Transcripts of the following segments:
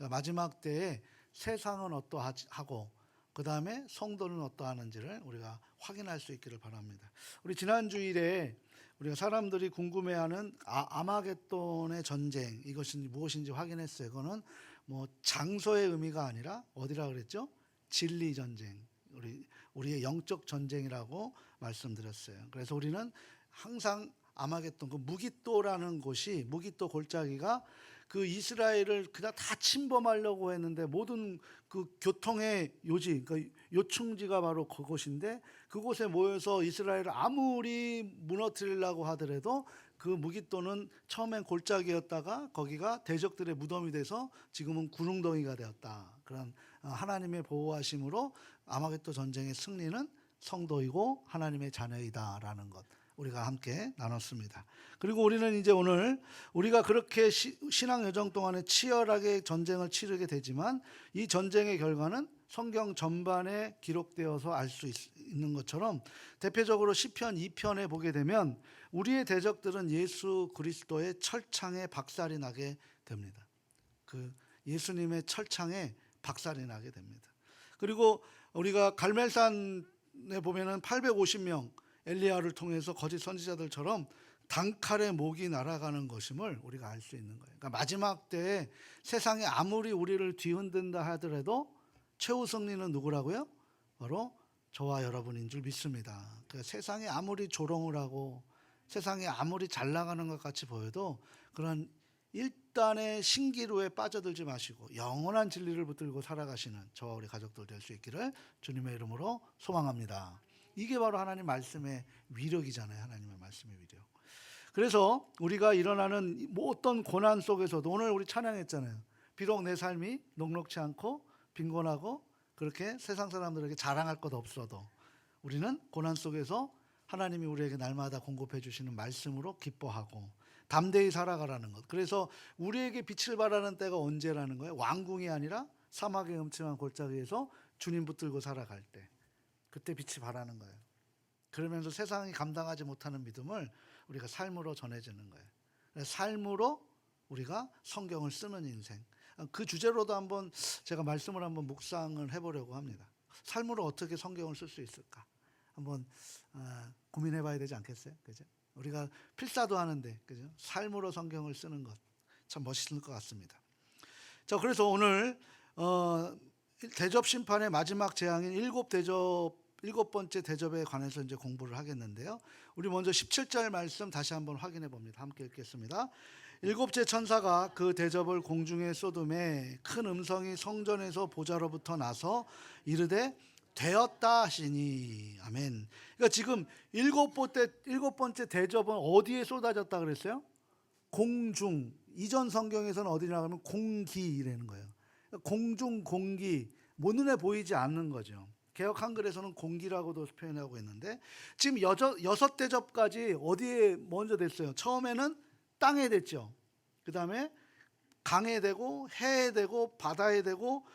그러니까 마지막 때에 세상은 어떠하고 그 다음에 성도는 어떠하는지를 우리가 확인할 수 있기를 바랍니다. 우리 지난 주일에 우리가 사람들이 궁금해하는 아마겟돈의 전쟁, 이것이 무엇인지 확인했어요. 그거는 뭐 장소의 의미가 아니라 어디라 그랬죠? 진리 전쟁, 우리의 영적 전쟁이라고 말씀드렸어요. 그래서 우리는 항상 아마겟돈, 그 무깃도라는 곳이, 무깃도 골짜기가 그 이스라엘을 그냥 다 침범하려고 했는데 모든 그 교통의 요지, 그러니까 요충지가 바로 그곳인데, 그곳에 모여서 이스라엘을 아무리 무너뜨리려고 하더라도 그 무깃도는 처음엔 골짜기였다가 거기가 대적들의 무덤이 돼서 지금은 구릉덩이가 되었다. 그런 하나님의 보호하심으로 아마겟돈 전쟁의 승리는 성도이고 하나님의 자녀이다라는 것, 우리가 함께 나눴습니다. 그리고 우리는 이제 오늘 우리가 그렇게 신앙 여정 동안에 치열하게 전쟁을 치르게 되지만 이 전쟁의 결과는 성경 전반에 기록되어서 알 수 있는 것처럼, 대표적으로 시편 2편에 보게 되면 우리의 대적들은 예수 그리스도의 철창에 박살이 나게 됩니다. 그 예수님의 철창에 박살이 나게 됩니다. 그리고 우리가 갈멜산에 보면은 850명 엘리야를 통해서 거짓 선지자들처럼 단칼에 목이 날아가는 것임을 우리가 알 수 있는 거예요. 그러니까 마지막 때에 세상이 아무리 우리를 뒤흔든다 하더라도 최후 승리는 누구라고요? 바로 저와 여러분인 줄 믿습니다. 그러니까 세상이 아무리 조롱을 하고 세상이 아무리 잘 나가는 것 같이 보여도 그런 일단의 신기루에 빠져들지 마시고 영원한 진리를 붙들고 살아가시는 저와 우리 가족들 될 수 있기를 주님의 이름으로 소망합니다. 이게 바로 하나님 말씀의 위력이잖아요. 하나님의 말씀의 위력. 그래서 우리가 일어나는 뭐 어떤 고난 속에서도, 오늘 우리 찬양했잖아요. 비록 내 삶이 녹록치 않고 빈곤하고 그렇게 세상 사람들에게 자랑할 것 없어도 우리는 고난 속에서 하나님이 우리에게 날마다 공급해 주시는 말씀으로 기뻐하고 담대히 살아가라는 것. 그래서 우리에게 빛을 발하는 때가 언제라는 거예요? 왕궁이 아니라 사막의 음침한 골짜기에서 주님 붙들고 살아갈 때, 그때 빛이 발하는 거예요. 그러면서 세상이 감당하지 못하는 믿음을 우리가 삶으로 전해지는 거예요. 삶으로 우리가 성경을 쓰는 인생, 그 주제로도 한번 제가 말씀을 한번 묵상을 해보려고 합니다. 삶으로 어떻게 성경을 쓸 수 있을까 한번 고민해봐야 되지 않겠어요? 그죠? 우리가 필사도 하는데, 그죠? 삶으로 성경을 쓰는 것 참 멋있을 것 같습니다. 자, 그래서 오늘 대접 심판의 마지막 재앙인 일곱 번째 대접에 관해서 이제 공부를 하겠는데요. 우리 먼저 17절 말씀 다시 한번 확인해 봅니다. 함께 읽겠습니다. 일곱째 천사가 그 대접을 공중에 쏟음에 큰 음성이 성전에서 보좌로부터 나서 이르되 되었다 하시니. 아멘. 그러니까 지금 일곱 번째 대접은 어디에 쏟아졌다 그랬어요? 공중. 이전 성경에서는 어디냐 하면 공기라는 거예요. 공중, 공기, 뭐 눈에 보이지 않는 거죠. 개역 한글에서는 공기라고도 표현하고 있는데, 지금 여섯 대접까지 어디에 먼저 됐어요? 처음에는 땅에 됐죠. 그 다음에 강에 되고 해에 되고 바다에 되고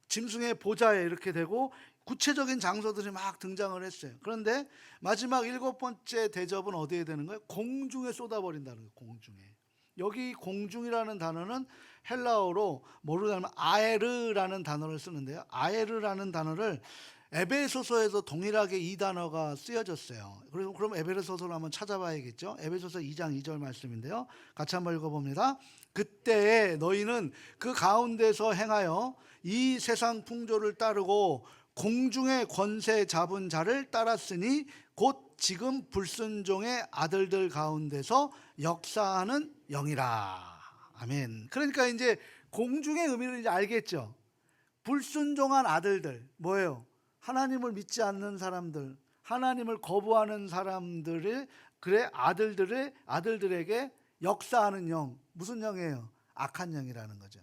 짐승의 보좌에 이렇게 되고 구체적인 장소들이 막 등장을 했어요. 그런데 마지막 일곱 번째 대접은 어디에 되는 거예요? 공중에 쏟아버린다는 거예요. 공중에. 여기 공중이라는 단어는 헬라어로 뭐로 하면 아에르라는 단어를 쓰는데요. 아에르라는 단어를 에베소서에서 동일하게 이 단어가 쓰여졌어요. 그래서 그럼 에베소서를 한번 찾아봐야겠죠. 에베소서 2장 2절 말씀인데요. 같이 한번 읽어봅니다. 그때에 너희는 그 가운데서 행하여 이 세상 풍조를 따르고 공중의 권세 잡은 자를 따랐으니 곧 지금 불순종의 아들들 가운데서 역사하는 영이라. 아멘. 그러니까 이제 공중의 의미를 이제 알겠죠. 불순종한 아들들, 뭐예요? 하나님을 믿지 않는 사람들, 하나님을 거부하는 사람들의 그래 아들들에게 역사하는 영. 무슨 영이에요? 악한 영이라는 거죠.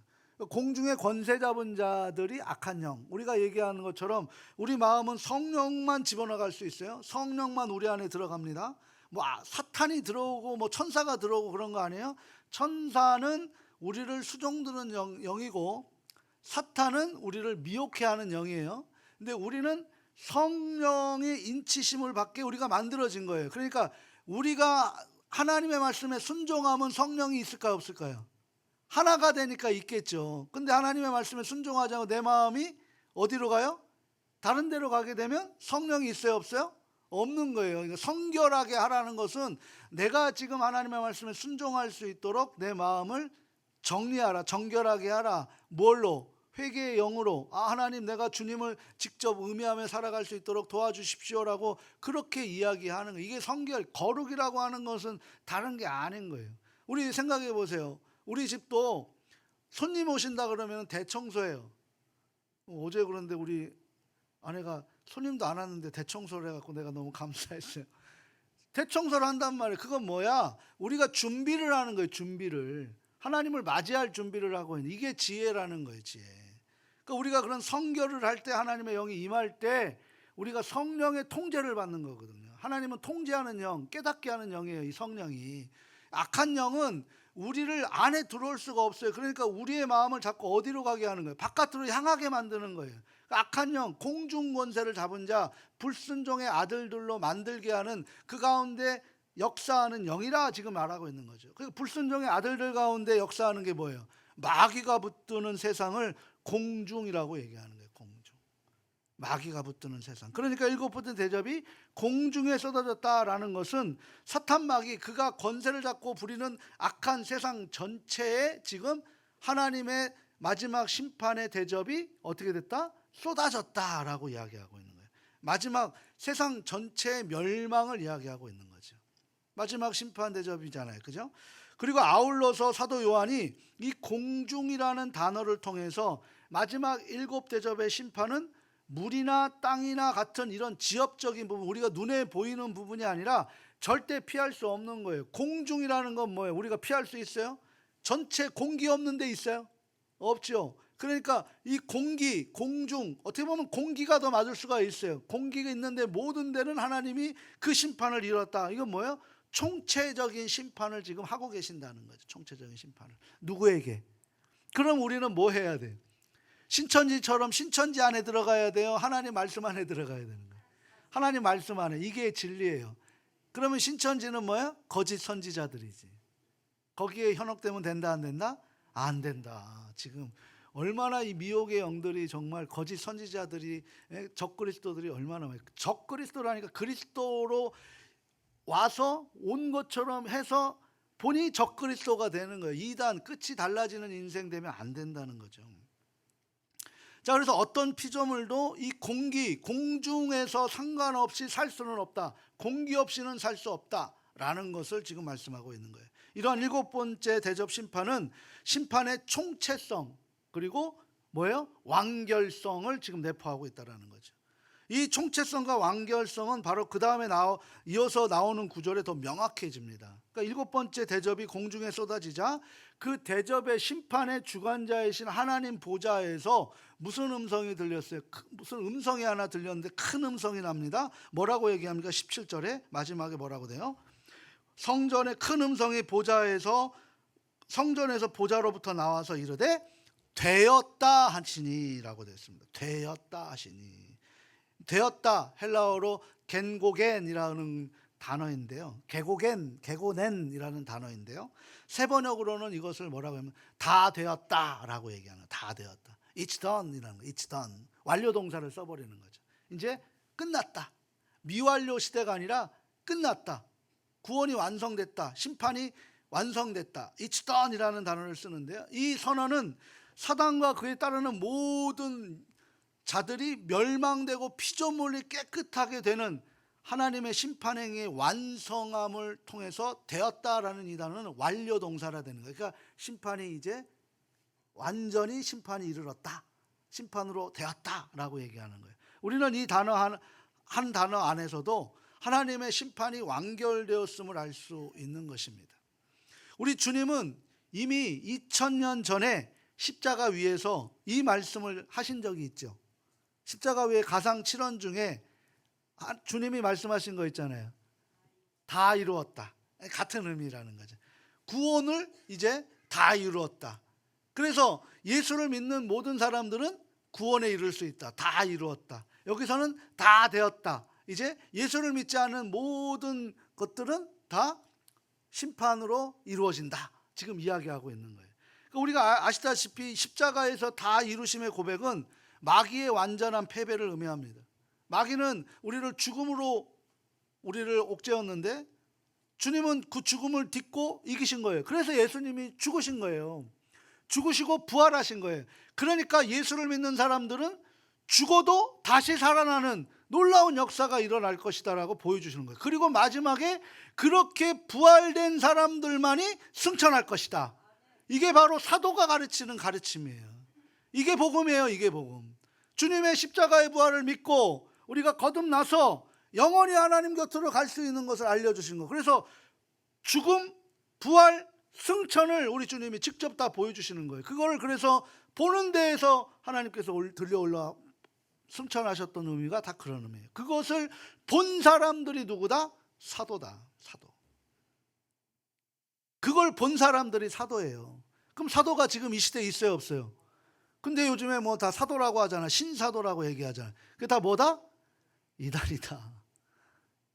공중의 권세 잡은 자들이 악한 영. 우리가 얘기하는 것처럼 우리 마음은 성령만 집어넣어갈 수 있어요. 성령만 우리 안에 들어갑니다. 뭐 사탄이 들어오고 뭐 천사가 들어오고 그런 거 아니에요. 천사는 우리를 수종드는 영이고 사탄은 우리를 미혹해 하는 영이에요. 근데 우리는 성령의 인치심을 받게 우리가 만들어진 거예요. 그러니까 우리가 하나님의 말씀에 순종하면 성령이 있을까요, 없을까요? 하나가 되니까 있겠죠. 근데 하나님의 말씀에 순종하지 않고 내 마음이 어디로 가요? 다른 데로 가게 되면 성령이 있어요, 없어요? 없는 거예요. 그러니까 성결하게 하라는 것은 내가 지금 하나님의 말씀에 순종할 수 있도록 내 마음을 정리하라, 정결하게 하라. 뭘로? 회개의 영으로. 하나님, 내가 주님을 직접 의미하며 살아갈 수 있도록 도와주십시오라고 그렇게 이야기하는 거예요. 이게 성결, 거룩이라고 하는 것은 다른 게 아닌 거예요. 우리 생각해 보세요. 우리 집도 손님 오신다 그러면 대청소해요. 어제 그런데 우리 아내가 손님도 안 왔는데 대청소를 해갖고 내가 너무 감사했어요. 대청소를 한단 말이에요. 그건 뭐야? 우리가 준비를 하는 거예요. 준비를. 하나님을 맞이할 준비를 하고 있는, 이게 지혜라는 거예요. 지혜. 그러니까 우리가 그런 성결을 할 때, 하나님의 영이 임할 때 우리가 성령의 통제를 받는 거거든요. 하나님은 통제하는 영, 깨닫게 하는 영이에요. 이 성령이. 악한 영은 우리를 안에 들어올 수가 없어요. 그러니까 우리의 마음을 자꾸 어디로 가게 하는 거예요? 바깥으로 향하게 만드는 거예요. 악한 영, 공중 권세를 잡은 자, 불순종의 아들들로 만들게 하는, 그 가운데 역사하는 영이라 지금 말하고 있는 거죠. 그 불순종의 아들들 가운데 역사하는 게 뭐예요? 마귀가 붙드는 세상을 공중이라고 얘기하는 거예요. 공중. 마귀가 붙드는 세상. 그러니까 일곱 번째 대접이 공중에 쏟아졌다라는 것은 사탄 마귀, 그가 권세를 잡고 부리는 악한 세상 전체에 지금 하나님의 마지막 심판의 대접이 어떻게 됐다? 쏟아졌다라고 이야기하고 있는 거예요. 마지막 세상 전체의 멸망을 이야기하고 있는 거죠. 마지막 심판 대접이잖아요. 그죠? 그리고 아울러서 사도 요한이 이 공중이라는 단어를 통해서 마지막 일곱 대접의 심판은 물이나 땅이나 같은 이런 지엽적인 부분, 우리가 눈에 보이는 부분이 아니라 절대 피할 수 없는 거예요. 공중이라는 건 뭐예요? 우리가 피할 수 있어요? 전체 공기 없는 데 있어요? 없죠. 그러니까 이 공기, 공중, 어떻게 보면 공기가 더 맞을 수가 있어요. 공기가 있는데 모든 데는 하나님이 그 심판을 이뤘다. 이건 뭐예요? 총체적인 심판을 지금 하고 계신다는 거죠. 총체적인 심판을. 누구에게? 그럼 우리는 뭐 해야 돼요? 신천지처럼 신천지 안에 들어가야 돼요? 하나님 말씀 안에 들어가야 되는 거예요? 하나님 말씀 안에. 이게 진리예요. 그러면 신천지는 뭐예요? 거짓 선지자들이지. 거기에 현혹되면 된다, 안 된다? 안 된다. 지금 얼마나 이 미혹의 영들이, 정말 거짓 선지자들이, 적그리스도들이 얼마나 많아요. 적그리스도라니까 그리스도로 와서 온 것처럼 해서 본인이 적그리스도가 되는 거예요. 이단, 끝이 달라지는 인생 되면 안 된다는 거죠. 자, 그래서 어떤 피조물도 이 공기, 공중에서 상관없이 살 수는 없다. 공기 없이는 살 수 없다라는 것을 지금 말씀하고 있는 거예요. 이러한 일곱 번째 대접 심판은 심판의 총체성, 그리고 뭐예요? 완결성을 지금 내포하고 있다는 거죠. 이 총체성과 완결성은 바로 그 다음에 이어서 나오는 구절에 더 명확해집니다. 그러니까 일곱 번째 대접이 공중에 쏟아지자 그 대접의 심판의 주관자이신 하나님 보좌에서 무슨 음성이 들렸어요? 무슨 음성이 하나 들렸는데 큰 음성이 납니다. 뭐라고 얘기합니까? 17절에 마지막에 뭐라고 돼요? 성전의 큰 음성이 성전에서 보좌로부터 나와서 이르되 되었다 하시니라고 되어 있습니다. 되었다 하시니. 되었다, 헬라어로 겐고겐이라는 단어인데요. 게고넨이라는 단어인데요. 세 번역으로는 이것을 뭐라고 하면 다 되었다라고 얘기하는 거예요. 다 되었다. It's done이라는 거예요. It's done. 완료 동사를 써버리는 거죠. 이제 끝났다. 미완료 시대가 아니라 끝났다. 구원이 완성됐다. 심판이 완성됐다. It's done이라는 단어를 쓰는데요. 이 선언은 사단과 그에 따르는 모든 자들이 멸망되고 피조물이 깨끗하게 되는 하나님의 심판행위의 완성함을 통해서 되었다라는 이 단어는 완료 동사라 되는 거예요. 그러니까 심판이 이제 완전히 심판이 이르렀다, 심판으로 되었다라고 얘기하는 거예요. 우리는 이 단어 한 단어 안에서도 하나님의 심판이 완결되었음을 알 수 있는 것입니다. 우리 주님은 이미 2000년 전에 십자가 위에서 이 말씀을 하신 적이 있죠. 십자가 위에 가상 7원 중에 주님이 말씀하신 거 있잖아요. 다 이루었다. 같은 의미라는 거죠. 구원을 이제 다 이루었다. 그래서 예수를 믿는 모든 사람들은 구원에 이를 수 있다. 다 이루었다. 여기서는 다 되었다. 이제 예수를 믿지 않은 모든 것들은 다 심판으로 이루어진다. 지금 이야기하고 있는 거예요. 우리가 아시다시피 십자가에서 다 이루심의 고백은 마귀의 완전한 패배를 의미합니다. 마귀는 우리를 죽음으로 우리를 옥죄었는데 주님은 그 죽음을 딛고 이기신 거예요. 그래서 예수님이 죽으신 거예요. 죽으시고 부활하신 거예요. 그러니까 예수를 믿는 사람들은 죽어도 다시 살아나는 놀라운 역사가 일어날 것이다라고 보여주시는 거예요. 그리고 마지막에 그렇게 부활된 사람들만이 승천할 것이다. 이게 바로 사도가 가르치는 가르침이에요. 이게 복음이에요. 이게 복음. 주님의 십자가의 부활을 믿고 우리가 거듭나서 영원히 하나님 곁으로 갈 수 있는 것을 알려주신 거. 그래서 죽음, 부활, 승천을 우리 주님이 직접 다 보여주시는 거예요. 그거를 그래서 보는 데에서 하나님께서 들려 올라 승천하셨던 의미가 다 그런 의미예요. 그것을 본 사람들이 누구다? 사도다. 사도. 그걸 본 사람들이 사도예요. 그럼 사도가 지금 이 시대에 있어요, 없어요? 근데 요즘에 뭐 다 사도라고 하잖아. 신사도라고 얘기하잖아. 그게 다 뭐다? 이단이다.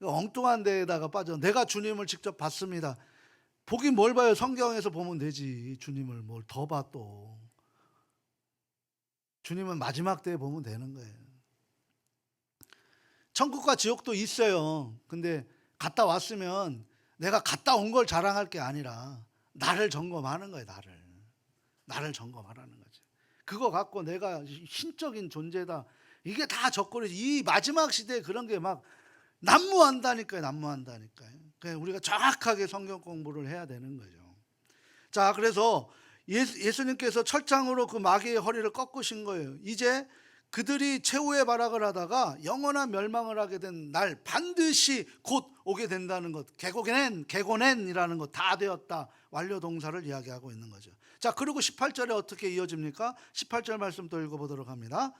엉뚱한 데에다가 빠져. 내가 주님을 직접 봤습니다. 보긴 뭘 봐요? 성경에서 보면 되지. 주님을 뭘 더 봐 또. 주님은 마지막 때에 보면 되는 거예요. 천국과 지옥도 있어요. 근데 갔다 왔으면 내가 갔다 온 걸 자랑할 게 아니라 나를 점검하는 거예요. 나를 점검하라는 거죠. 그거 갖고 내가 신적인 존재다. 이게 다 적거리지. 이 마지막 시대에 그런 게 막 난무한다니까요. 난무한다니까요. 그러니까 우리가 정확하게 성경 공부를 해야 되는 거죠. 자, 그래서 예수님께서 철장으로 그 마귀의 허리를 꺾으신 거예요. 이제 그들이 최후의 발악을 하다가 영원한 멸망을 하게 된 날 반드시 곧 오게 된다는 것. 개고넨이라는 것 다 되었다. 완료 동사를 이야기하고 있는 거죠. 자, 그리고 18절에 어떻게 이어집니까? 18절 말씀 또 읽어보도록 합니다.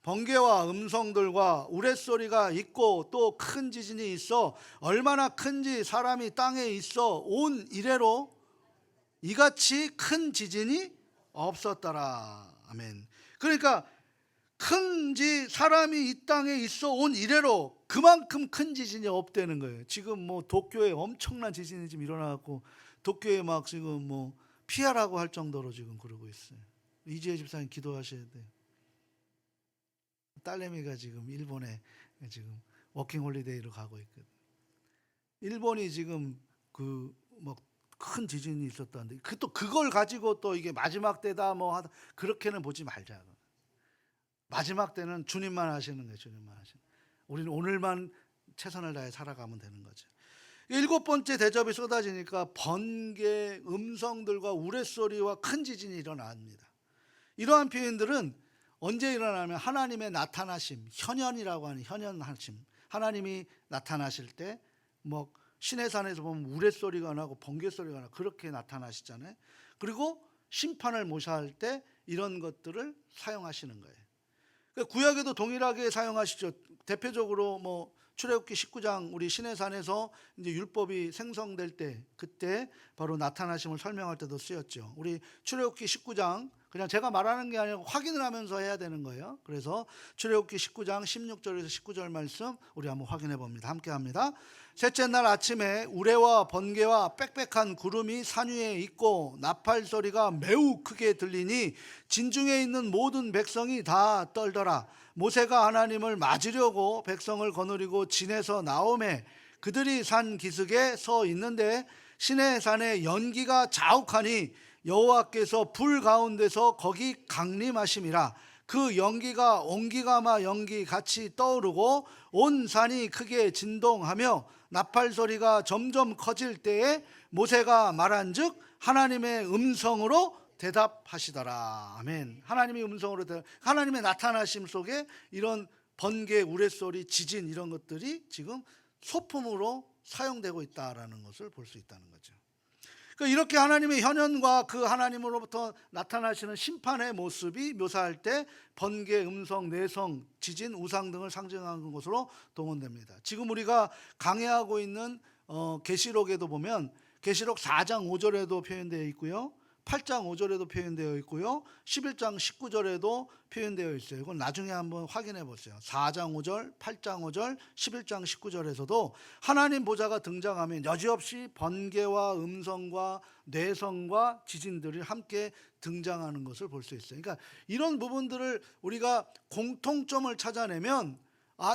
번개와 음성들과 우레소리가 있고 또 큰 지진이 있어 얼마나 큰지 사람이 땅에 있어 온 이래로 이같이 큰 지진이 없었더라. 아멘. 그러니까 큰지 사람이 이 땅에 있어 온 이래로 그만큼 큰 지진이 없다는 거예요. 지금 뭐 도쿄에 엄청난 지진이 지금 일어나고 도쿄에 막 지금 뭐 피하라고 할 정도로 지금 그러고 있어요. 이지혜 집사님 기도하셔야 돼요. 딸내미가 지금 일본에 지금 워킹 홀리데이로 가고 있거든. 일본이 지금 그 뭐 큰 지진이 있었다는데 또 그걸 가지고 또 이게 마지막 때다 뭐 하다 그렇게는 보지 말자. 마지막 때는 주님만 하시는 거예요. 주님만 하시는. 우리는 오늘만 최선을 다해 살아가면 되는 거죠. 7번째 대접이 쏟아지니까 번개, 음성들과 우레소리와 큰 지진이 일어납니다. 이러한 표현들은 언제 일어나면 하나님의 나타나심, 현현이라고 하는 현현하심. 하나님이 나타나실 때 뭐 시내산에서 보면 우레소리가 나고 번개소리가 나고 그렇게 나타나시잖아요. 그리고 심판을 모셔할 때 이런 것들을 사용하시는 거예요. 구약에도 동일하게 사용하시죠. 대표적으로 뭐 출애굽기 19장 우리 시내산에서 이제 율법이 생성될 때 그때 바로 나타나심을 설명할 때도 쓰였죠. 우리 출애굽기 19장 그냥 제가 말하는 게 아니라 확인을 하면서 해야 되는 거예요. 그래서 출애굽기 19장 16절에서 19절 말씀 우리 한번 확인해 봅니다. 함께 합니다. 셋째 날 아침에 우레와 번개와 빽빽한 구름이 산 위에 있고 나팔 소리가 매우 크게 들리니 진중에 있는 모든 백성이 다 떨더라. 모세가 하나님을 맞으려고 백성을 거느리고 진에서 나오매 그들이 산 기슭에 서 있는데 시내산에 연기가 자욱하니 여호와께서 불 가운데서 거기 강림하심이라. 그 연기가 온기가마 연기 같이 떠오르고 온 산이 크게 진동하며 나팔 소리가 점점 커질 때에 모세가 말한즉 하나님의 음성으로 대답하시더라. 아멘. 하나님의 음성으로 하나님의 나타나심 속에 이런 번개, 우레소리, 지진 이런 것들이 지금 소품으로 사용되고 있다라는 것을 볼 수 있다는 거죠. 이렇게 하나님의 현현과 그 하나님으로부터 나타나시는 심판의 모습이 묘사할 때 번개, 음성, 내성, 지진, 우상 등을 상징하는 것으로 동원됩니다. 지금 우리가 강해하고 있는 계시록에도 보면 계시록 4장 5절에도 표현되어 있고요. 8장 5절에도 표현되어 있고요. 11장 19절에도 표현되어 있어요. 이건 나중에 한번 확인해 보세요. 4장 5절, 8장 5절, 11장 19절에서도 하나님 보좌가 등장하면 여지없이 번개와 음성과 뇌성과 지진들이 함께 등장하는 것을 볼 수 있어요. 그러니까 이런 부분들을 우리가 공통점을 찾아내면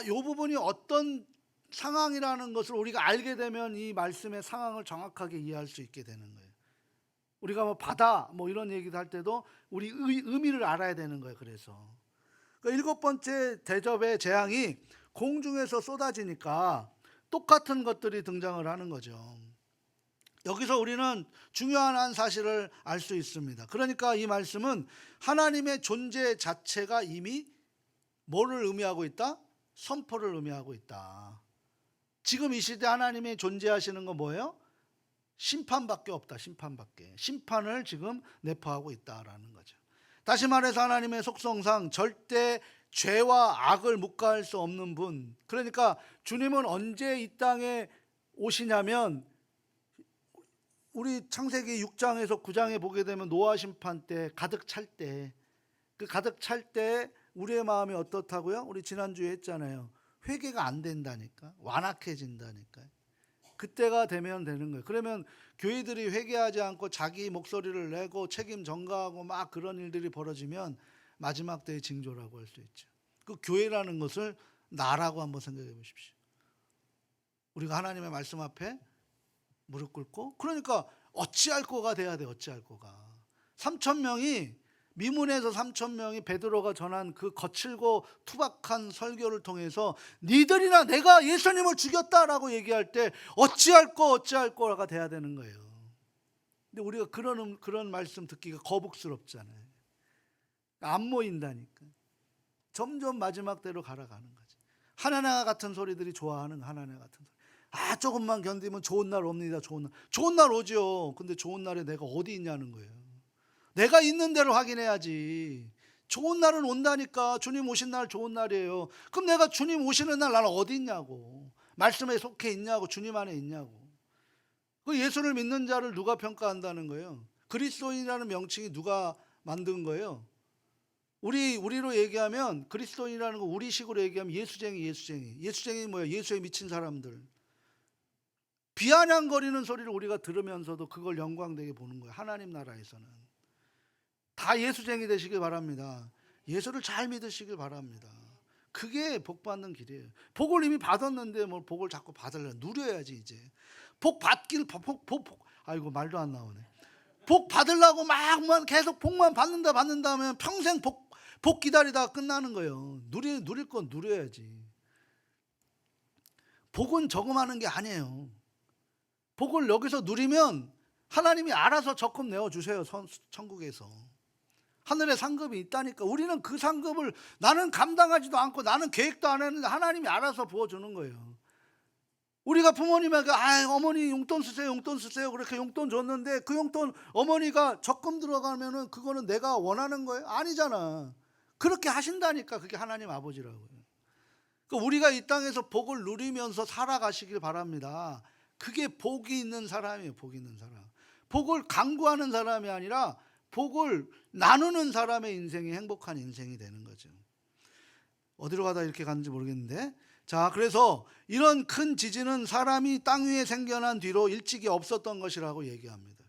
이 부분이 어떤 상황이라는 것을 우리가 알게 되면 이 말씀의 상황을 정확하게 이해할 수 있게 되는 거예요. 우리가 뭐 바다 이런 얘기도 할 때도 우리 의미를 알아야 되는 거예요. 그래서 그러니까 7번째 대접의 재앙이 공중에서 쏟아지니까 똑같은 것들이 등장을 하는 거죠. 여기서 우리는 중요한 한 사실을 알 수 있습니다. 그러니까 이 말씀은 하나님의 존재 자체가 이미 뭐를 의미하고 있다? 선포를 의미하고 있다. 지금 이 시대 하나님이 존재하시는 건 뭐예요? 심판밖에 없다. 심판을 지금 내포하고 있다라는 거죠. 다시 말해서 하나님의 속성상 절대 죄와 악을 묵과할 수 없는 분. 그러니까 주님은 언제 이 땅에 오시냐면 우리 창세기 6장에서 9장에 보게 되면 노아 심판 때 가득 찰 때, 그 가득 찰 때 우리의 마음이 어떻다고요? 우리 지난주에 했잖아요. 회개가 안 된다니까, 완악해진다니까. 그때가 되면 되는 거예요. 그러면 교회들이 회개하지 않고 자기 목소리를 내고 책임 전가하고 막 그런 일들이 벌어지면 마지막 때의 징조라고 할 수 있죠. 그 교회라는 것을 나라고 한번 생각해 보십시오. 우리가 하나님의 말씀 앞에 무릎 꿇고, 그러니까 어찌할 거가 돼야 돼. 어찌할 거가. 3,000명이 미문에서 3,000명이 베드로가 전한 그 거칠고 투박한 설교를 통해서 니들이나 내가 예수님을 죽였다라고 얘기할 때 어찌할 거가 돼야 되는 거예요. 근데 우리가 그런 말씀 듣기가 거북스럽잖아요. 안 모인다니까. 점점 마지막 때로 가라가는 거지. 하나나 같은 소리들이 좋아하는 하나나 같은 소리. 조금만 견디면 좋은 날 옵니다. 좋은 날 오죠. 근데 좋은 날에 내가 어디 있냐는 거예요. 내가 있는 대로 확인해야지. 좋은 날은 온다니까. 주님 오신 날 좋은 날이에요. 그럼 내가 주님 오시는 날 나는 어디 있냐고. 말씀에 속해 있냐고. 주님 안에 있냐고. 그 예수를 믿는 자를 누가 평가한다는 거예요? 그리스도인이라는 명칭이 누가 만든 거예요? 우리로 얘기하면 그리스도인이라는 거 우리식으로 얘기하면 예수쟁이 뭐예요? 예수에 미친 사람들. 비아냥거리는 소리를 우리가 들으면서도 그걸 영광되게 보는 거예요. 하나님 나라에서는. 다 예수쟁이 되시길 바랍니다. 예수를 잘 믿으시길 바랍니다. 그게 복 받는 길이에요. 복을 이미 받았는데 뭘 복을 자꾸 받으려 누려야지 이제. 아이고 말도 안 나오네. 복 받으려고 막 계속 복만 받는다 하면 평생 복 기다리다가 끝나는 거예요. 누릴 건 누려야지. 복은 저금하는 게 아니에요. 복을 여기서 누리면 하나님이 알아서 적금 내어주세요. 천국에서. 하늘에 상급이 있다니까. 우리는 그 상급을 나는 감당하지도 않고 나는 계획도 안 했는데 하나님이 알아서 부어주는 거예요. 우리가 부모님에게 어머니 용돈 쓰세요 그렇게 용돈 줬는데 그 용돈 어머니가 적금 들어가면은 그거는 내가 원하는 거예요? 아니잖아. 그렇게 하신다니까. 그게 하나님 아버지라고요. 그러니까 우리가 이 땅에서 복을 누리면서 살아가시길 바랍니다. 그게 복이 있는 사람이에요. 복이 있는 사람. 복을 강구하는 사람이 아니라 복을 나누는 사람의 인생이 행복한 인생이 되는 거죠. 어디로 가다 이렇게 갔는지 모르겠는데, 자, 그래서 이런 큰 지진은 사람이 땅 위에 생겨난 뒤로 일찍이 없었던 것이라고 얘기합니다.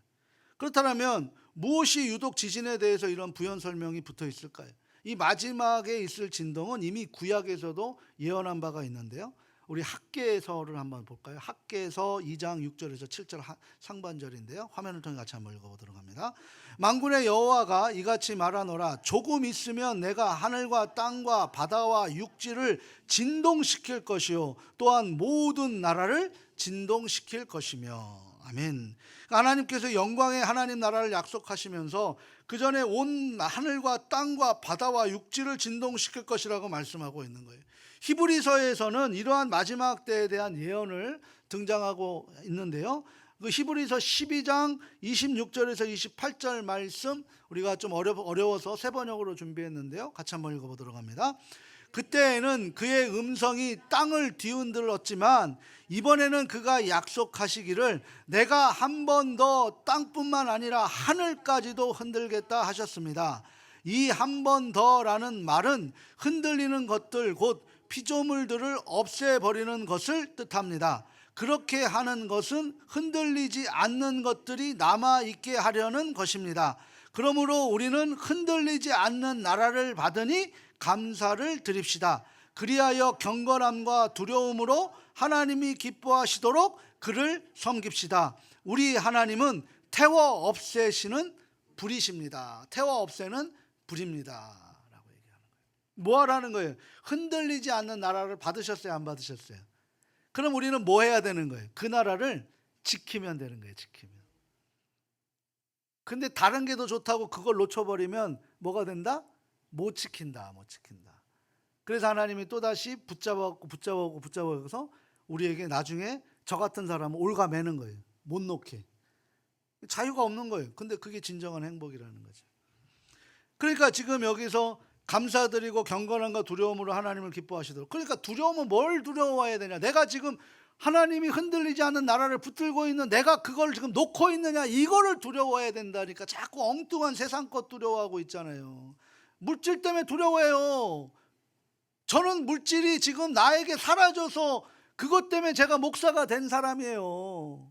그렇다면 무엇이 유독 지진에 대해서 이런 부연 설명이 붙어 있을까요? 이 마지막에 있을 진동은 이미 구약에서도 예언한 바가 있는데요. 우리 학개서를 한번 볼까요? 학개서 2장 6절에서 7절 상반절인데요. 화면을 통해 같이 한번 읽어보도록 합니다. 만군의 여호와가 이같이 말하노라. 조금 있으면 내가 하늘과 땅과 바다와 육지를 진동시킬 것이요 또한 모든 나라를 진동시킬 것이며. 아멘. 하나님께서 영광의 하나님 나라를 약속하시면서 그 전에 온 하늘과 땅과 바다와 육지를 진동시킬 것이라고 말씀하고 있는 거예요. 히브리서에서는 이러한 마지막 때에 대한 예언을 등장하고 있는데요. 그 히브리서 12장 26절에서 28절 말씀 우리가 좀 어려워서 새 번역으로 준비했는데요. 같이 한번 읽어보도록 합니다. 그때에는 그의 음성이 땅을 뒤흔들었지만 이번에는 그가 약속하시기를 내가 한 번 더 땅뿐만 아니라 하늘까지도 흔들겠다 하셨습니다. 이 한 번 더라는 말은 흔들리는 것들 곧 피조물들을 없애버리는 것을 뜻합니다. 그렇게 하는 것은 흔들리지 않는 것들이 남아있게 하려는 것입니다. 그러므로 우리는 흔들리지 않는 나라를 받으니 감사를 드립시다. 그리하여 경건함과 두려움으로 하나님이 기뻐하시도록 그를 섬깁시다. 우리 하나님은 태워 없애시는 불이십니다. 태워 없애는 불입니다 라고 얘기하는 거예요. 뭐 하라는 거예요? 흔들리지 않는 나라를 받으셨어요, 안 받으셨어요? 그럼 우리는 뭐 해야 되는 거예요? 그 나라를 지키면 되는 거예요. 지키면. 근데 다른 게 더 좋다고 그걸 놓쳐버리면 뭐가 된다? 못 지킨다. 못 지킨다. 그래서 하나님이 또다시 붙잡아서 우리에게 나중에 저 같은 사람은 올가매는 거예요. 못 놓게. 자유가 없는 거예요. 근데 그게 진정한 행복이라는 거죠. 그러니까 지금 여기서 감사드리고 경건함과 두려움으로 하나님을 기뻐하시도록. 그러니까 두려움은 뭘 두려워해야 되냐? 내가 지금 하나님이 흔들리지 않는 나라를 붙들고 있는 내가 그걸 지금 놓고 있느냐, 이거를 두려워해야 된다니까. 자꾸 엉뚱한 세상 것 두려워하고 있잖아요. 물질 때문에 두려워해요. 저는 물질이 지금 나에게 사라져서 그것 때문에 제가 목사가 된 사람이에요.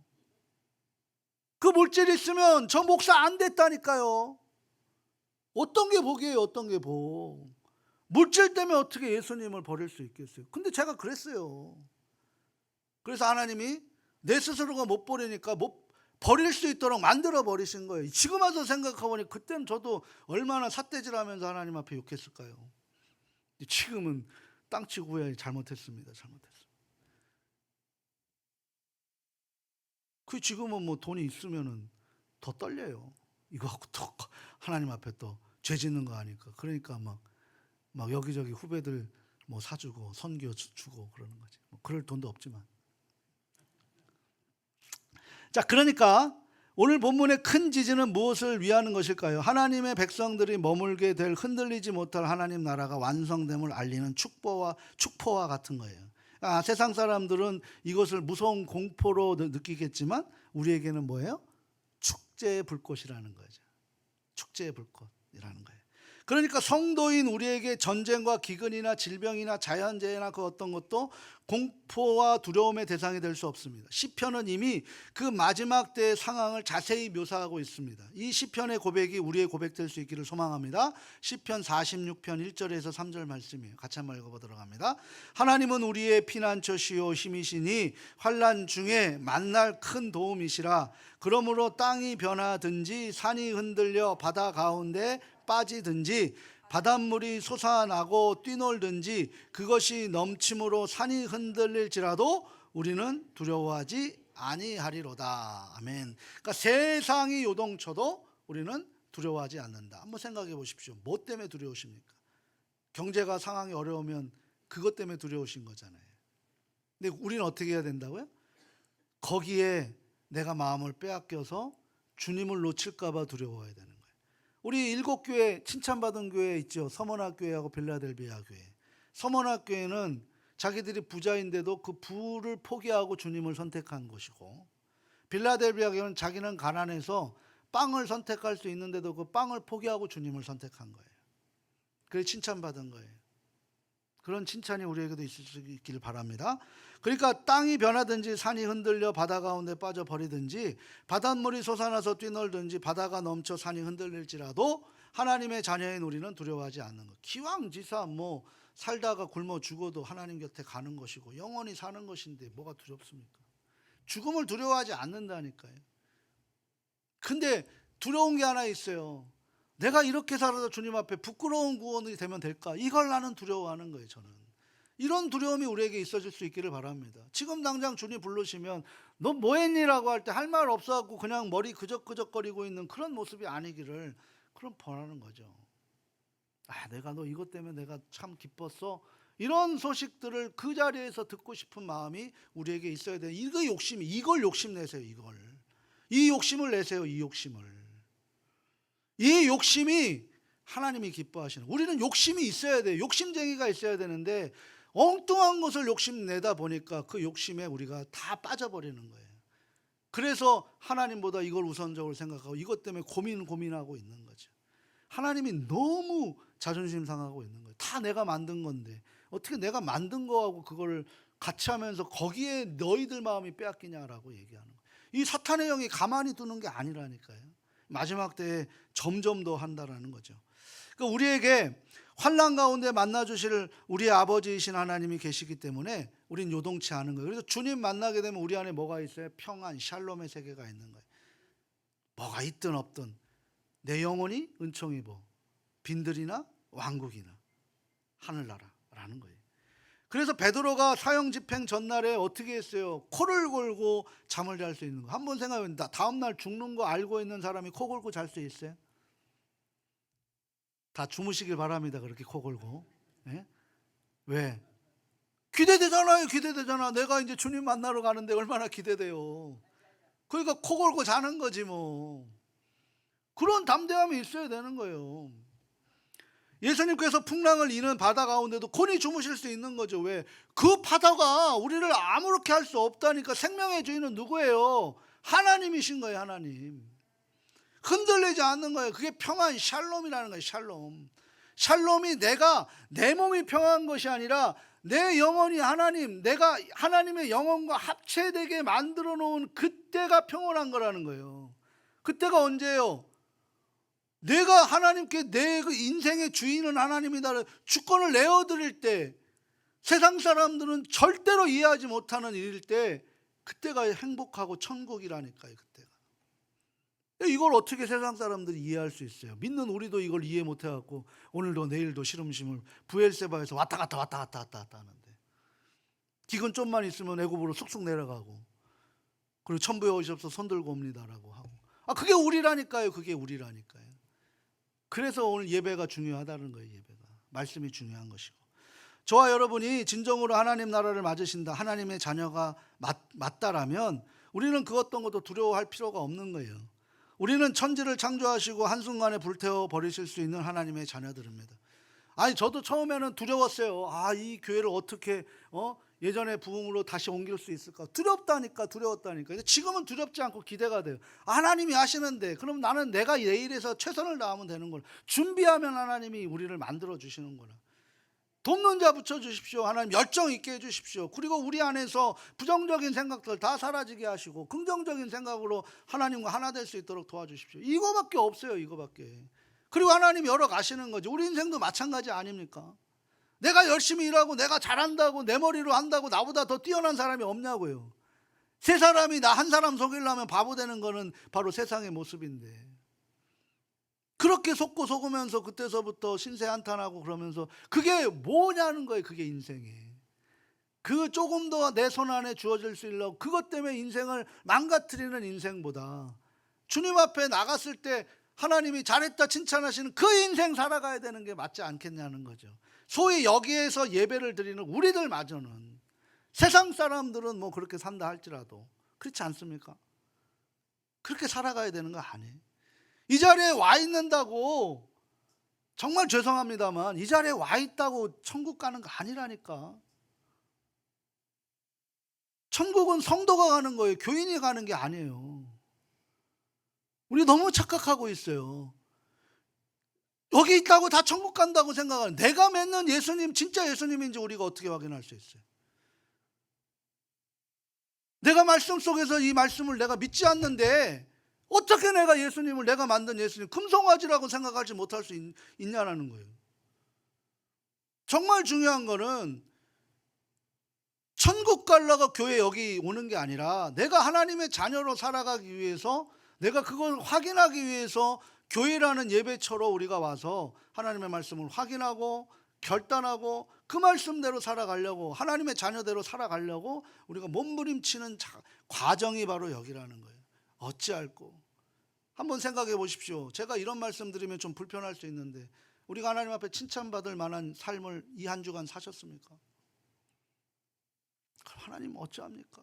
그 물질이 있으면 저 목사 안 됐다니까요. 어떤 게 복이에요? 어떤 게 복? 물질 때문에 어떻게 예수님을 버릴 수 있겠어요? 근데 제가 그랬어요. 그래서 하나님이 내 스스로가 못 버리니까 못 버릴 수 있도록 만들어 버리신 거예요. 지금 와서 생각해보니 그때는 저도 얼마나 삿대질하면서 하나님 앞에 욕했을까요? 지금은 땅치고 후회하니 잘못했습니다. 그 지금은 뭐 돈이 있으면은 더 떨려요. 이거 갖고 또 하나님 앞에 또 죄 짓는 거 아니까. 그러니까 막 여기저기 후배들 뭐 사주고 선교 주고 그러는 거지. 뭐 그럴 돈도 없지만. 자, 그러니까 오늘 본문의 큰 지진은 무엇을 위하는 것일까요? 하나님의 백성들이 머물게 될 흔들리지 못할 하나님 나라가 완성됨을 알리는 축포와 같은 거예요. 세상 사람들은 이것을 무서운 공포로 느끼겠지만 우리에게는 뭐예요? 축제의 불꽃이라는 거죠. 축제의 불꽃이라는 거예요. 그러니까 성도인 우리에게 전쟁과 기근이나 질병이나 자연재해나 그 어떤 것도 공포와 두려움의 대상이 될 수 없습니다. 시편은 이미 그 마지막 때의 상황을 자세히 묘사하고 있습니다. 이 시편의 고백이 우리의 고백될 수 있기를 소망합니다. 시편 46편 1절에서 3절 말씀이에요. 같이 한번 읽어보도록 합니다. 하나님은 우리의 피난처시요 힘이시니 환난 중에 만날 큰 도움이시라. 그러므로 땅이 변하든지 산이 흔들려 바다 가운데 빠지든지 바닷물이 솟아나고 뛰놀든지 그것이 넘침으로 산이 흔들릴지라도 우리는 두려워하지 아니하리로다. 아멘. 그러니까 세상이 요동쳐도 우리는 두려워하지 않는다. 한번 생각해 보십시오. 뭐 때문에 두려우십니까? 경제가 상황이 어려우면 그것 때문에 두려우신 거잖아요. 근데 우리는 어떻게 해야 된다고요? 거기에 내가 마음을 빼앗겨서 주님을 놓칠까 봐 두려워해야 되는 거예요. 우리 7교회 칭찬받은 교회 있죠. 서머나 교회하고 빌라델비아 교회. 서머나 교회는 자기들이 부자인데도 그 부를 포기하고 주님을 선택한 것이고, 빌라델비아 교회는 자기는 가난해서 빵을 선택할 수 있는데도 그 빵을 포기하고 주님을 선택한 거예요. 그래서 칭찬받은 거예요. 그런 칭찬이 우리에게도 있을 수 있기를 바랍니다. 그러니까 땅이 변하든지 산이 흔들려 바다 가운데 빠져버리든지 바닷물이 솟아나서 뛰놀든지 바다가 넘쳐 산이 흔들릴지라도 하나님의 자녀인 우리는 두려워하지 않는 것. 기왕지사 뭐 살다가 굶어 죽어도 하나님 곁에 가는 것이고 영원히 사는 것인데 뭐가 두렵습니까? 죽음을 두려워하지 않는다니까요. 근데 두려운 게 하나 있어요. 내가 이렇게 살아도 주님 앞에 부끄러운 구원이 되면 될까? 이걸 나는 두려워하는 거예요. 저는 이런 두려움이 우리에게 있어질 수 있기를 바랍니다. 지금 당장 주님 부르시면 너 뭐 했니라고 할 때 할 말 없어갖고 그냥 머리 그적그적거리고 있는 그런 모습이 아니기를 그럼 바라는 거죠. 내가 너 이것 때문에 내가 참 기뻤어. 이런 소식들을 그 자리에서 듣고 싶은 마음이 우리에게 있어야 돼요. 이걸 욕심내세요. 이 욕심을 내세요. 이 욕심이 하나님이 기뻐하시는. 우리는 욕심이 있어야 돼요. 욕심쟁이가 있어야 되는데 엉뚱한 것을 욕심내다 보니까 그 욕심에 우리가 다 빠져버리는 거예요. 그래서 하나님보다 이걸 우선적으로 생각하고 이것 때문에 고민하고 있는 거죠. 하나님이 너무 자존심 상하고 있는 거예요. 다 내가 만든 건데 어떻게 내가 만든 거하고 그걸 같이 하면서 거기에 너희들 마음이 빼앗기냐라고 얘기하는 거예요. 이 사탄의 영이 가만히 두는 게 아니라니까요. 마지막 때에 점점 더 한다라는 거죠. 그러니까 우리에게 환난 가운데 만나주실 우리의 아버지이신 하나님이 계시기 때문에 우린 요동치 않은 거예요. 그래서 주님 만나게 되면 우리 안에 뭐가 있어요? 평안, 샬롬의 세계가 있는 거예요. 뭐가 있든 없든 내 영혼이 은총이 뭐 빈들이나 왕국이나 하늘나라라는 거예요. 그래서 베드로가 사형 집행 전날에 어떻게 했어요? 코를 골고 잠을 잘 수 있는 거. 한번 생각해보면 다음날 죽는 거 알고 있는 사람이 코 골고 잘 수 있어요? 다 주무시길 바랍니다. 그렇게 코 골고. 예? 왜? 기대되잖아요. 기대되잖아. 내가 이제 주님 만나러 가는데 얼마나 기대돼요. 그러니까 코 골고 자는 거지 뭐. 그런 담대함이 있어야 되는 거예요. 예수님께서 풍랑을 이는 바다 가운데도 곤히 주무실 수 있는 거죠. 왜? 그 바다가 우리를 아무렇게 할 수 없다니까. 생명의 주인은 누구예요? 하나님이신 거예요. 하나님. 흔들리지 않는 거예요. 그게 평안, 샬롬이라는 거예요. 샬롬. 샬롬이 내 몸이 평안한 것이 아니라 내 영혼이 하나님, 내가 하나님의 영혼과 합체되게 만들어 놓은 그때가 평온한 거라는 거예요. 그때가 언제예요? 내가 하나님께 내 그 인생의 주인은 하나님이다 주권을 내어드릴 때, 세상 사람들은 절대로 이해하지 못하는 일일 때 그때가 행복하고 천국이라니까요. 그때가. 이걸 어떻게 세상 사람들이 이해할 수 있어요? 믿는 우리도 이걸 이해 못해갖고 오늘도 내일도 시름시름 부엘세바에서 왔다 갔다 하는데, 기근 좀만 있으면 애굽으로 쑥쑥 내려가고, 그리고 천부에 오시옵소서 손 들고 옵니다라고 하고. 그게 우리라니까요. 그게 우리라니까요. 그래서 오늘 예배가 중요하다는 거예요. 예배가, 말씀이 중요한 것이고, 저와 여러분이 진정으로 하나님 나라를 맞으신다, 하나님의 자녀가 맞다라면 우리는 그 어떤 것도 두려워할 필요가 없는 거예요. 우리는 천지를 창조하시고 한순간에 불태워 버리실 수 있는 하나님의 자녀들입니다. 저도 처음에는 두려웠어요. 이 교회를 어떻게 예전의 부흥으로 다시 옮길 수 있을까? 두려웠다니까. 근데 지금은 두렵지 않고 기대가 돼요. 하나님이 하시는데 그럼 나는 내가 내일에서 최선을 다하면 되는 걸 준비하면 하나님이 우리를 만들어 주시는 거라. 돕는 자 붙여주십시오. 하나님 열정 있게 해주십시오. 그리고 우리 안에서 부정적인 생각들 다 사라지게 하시고 긍정적인 생각으로 하나님과 하나 될 수 있도록 도와주십시오. 이거밖에 없어요. 이거밖에. 그리고 하나님 열어가시는 거죠. 우리 인생도 마찬가지 아닙니까? 내가 열심히 일하고 내가 잘한다고 내 머리로 한다고 나보다 더 뛰어난 사람이 없냐고요. 세 사람이 나 한 사람 속이려면 바보 되는 거는 바로 세상의 모습인데, 그렇게 속고 속으면서 그때서부터 신세한탄하고 그러면서 그게 뭐냐는 거예요. 그게 인생에. 그 조금 더 내 손 안에 주어질 수 있려고 그것 때문에 인생을 망가뜨리는 인생보다 주님 앞에 나갔을 때 하나님이 잘했다 칭찬하시는 그 인생 살아가야 되는 게 맞지 않겠냐는 거죠. 소위 여기에서 예배를 드리는 우리들마저는, 세상 사람들은 뭐 그렇게 산다 할지라도 그렇지 않습니까? 그렇게 살아가야 되는 거 아니에요. 이 자리에 와 있는다고, 정말 죄송합니다만 이 자리에 와 있다고 천국 가는 거 아니라니까. 천국은 성도가 가는 거예요. 교인이 가는 게 아니에요. 우리 너무 착각하고 있어요. 여기 있다고 다 천국 간다고 생각하는, 내가 믿는 예수님 진짜 예수님인지 우리가 어떻게 확인할 수 있어요? 내가 말씀 속에서 이 말씀을 내가 믿지 않는데 어떻게 내가 예수님을, 내가 만든 예수님 금송아지라고 생각하지 못할 수 있냐라는 거예요. 정말 중요한 거는 천국 가려고 교회 여기 오는 게 아니라 내가 하나님의 자녀로 살아가기 위해서, 내가 그걸 확인하기 위해서 교회라는 예배처로 우리가 와서 하나님의 말씀을 확인하고 결단하고 그 말씀대로 살아가려고, 하나님의 자녀대로 살아가려고 우리가 몸부림치는 과정이 바로 여기라는 거예요. 어찌할꼬. 한번 생각해 보십시오. 제가 이런 말씀 드리면 좀 불편할 수 있는데 우리가 하나님 앞에 칭찬받을 만한 삶을 이 한 주간 사셨습니까? 그럼 하나님 어찌합니까?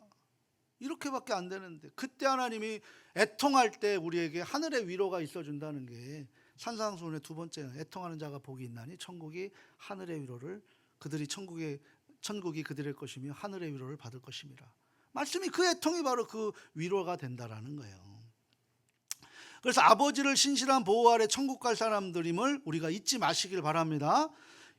이렇게밖에 안 되는데, 그때 하나님이 애통할 때 우리에게 하늘의 위로가 있어준다는 게 산상수훈의 두 번째, 애통하는 자가 복이 있나니 천국이 하늘의 위로를 천국이 그들의 것이며 하늘의 위로를 받을 것임이라. 말씀이 그 애통이 바로 그 위로가 된다라는 거예요. 그래서 아버지를 신실한 보호 아래 천국 갈 사람들임을 우리가 잊지 마시길 바랍니다.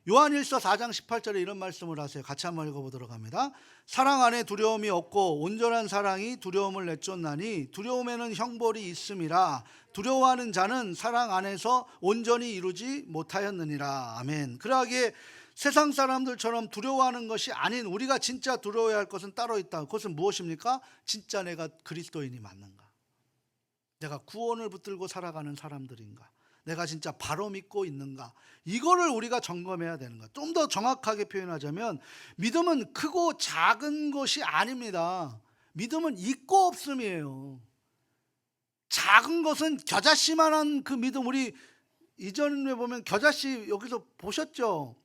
요한일서 4장 18절에 이런 말씀을 하세요. 같이 한번 읽어보도록 합니다. 사랑 안에 두려움이 없고 온전한 사랑이 두려움을 내쫓나니 두려움에는 형벌이 있음이라. 두려워하는 자는 사랑 안에서 온전히 이루지 못하였느니라. 아멘. 그러하기에 세상 사람들처럼 두려워하는 것이 아닌 우리가 진짜 두려워해야 할 것은 따로 있다. 그것은 무엇입니까? 진짜 내가 그리스도인이 맞는가? 내가 구원을 붙들고 살아가는 사람들인가? 내가 진짜 바로 믿고 있는가? 이거를 우리가 점검해야 되는 거야. 좀 더 정확하게 표현하자면 믿음은 크고 작은 것이 아닙니다. 믿음은 있고 없음이에요. 작은 것은 겨자씨만한 그 믿음, 우리 이전에 보면 겨자씨 여기서 보셨죠?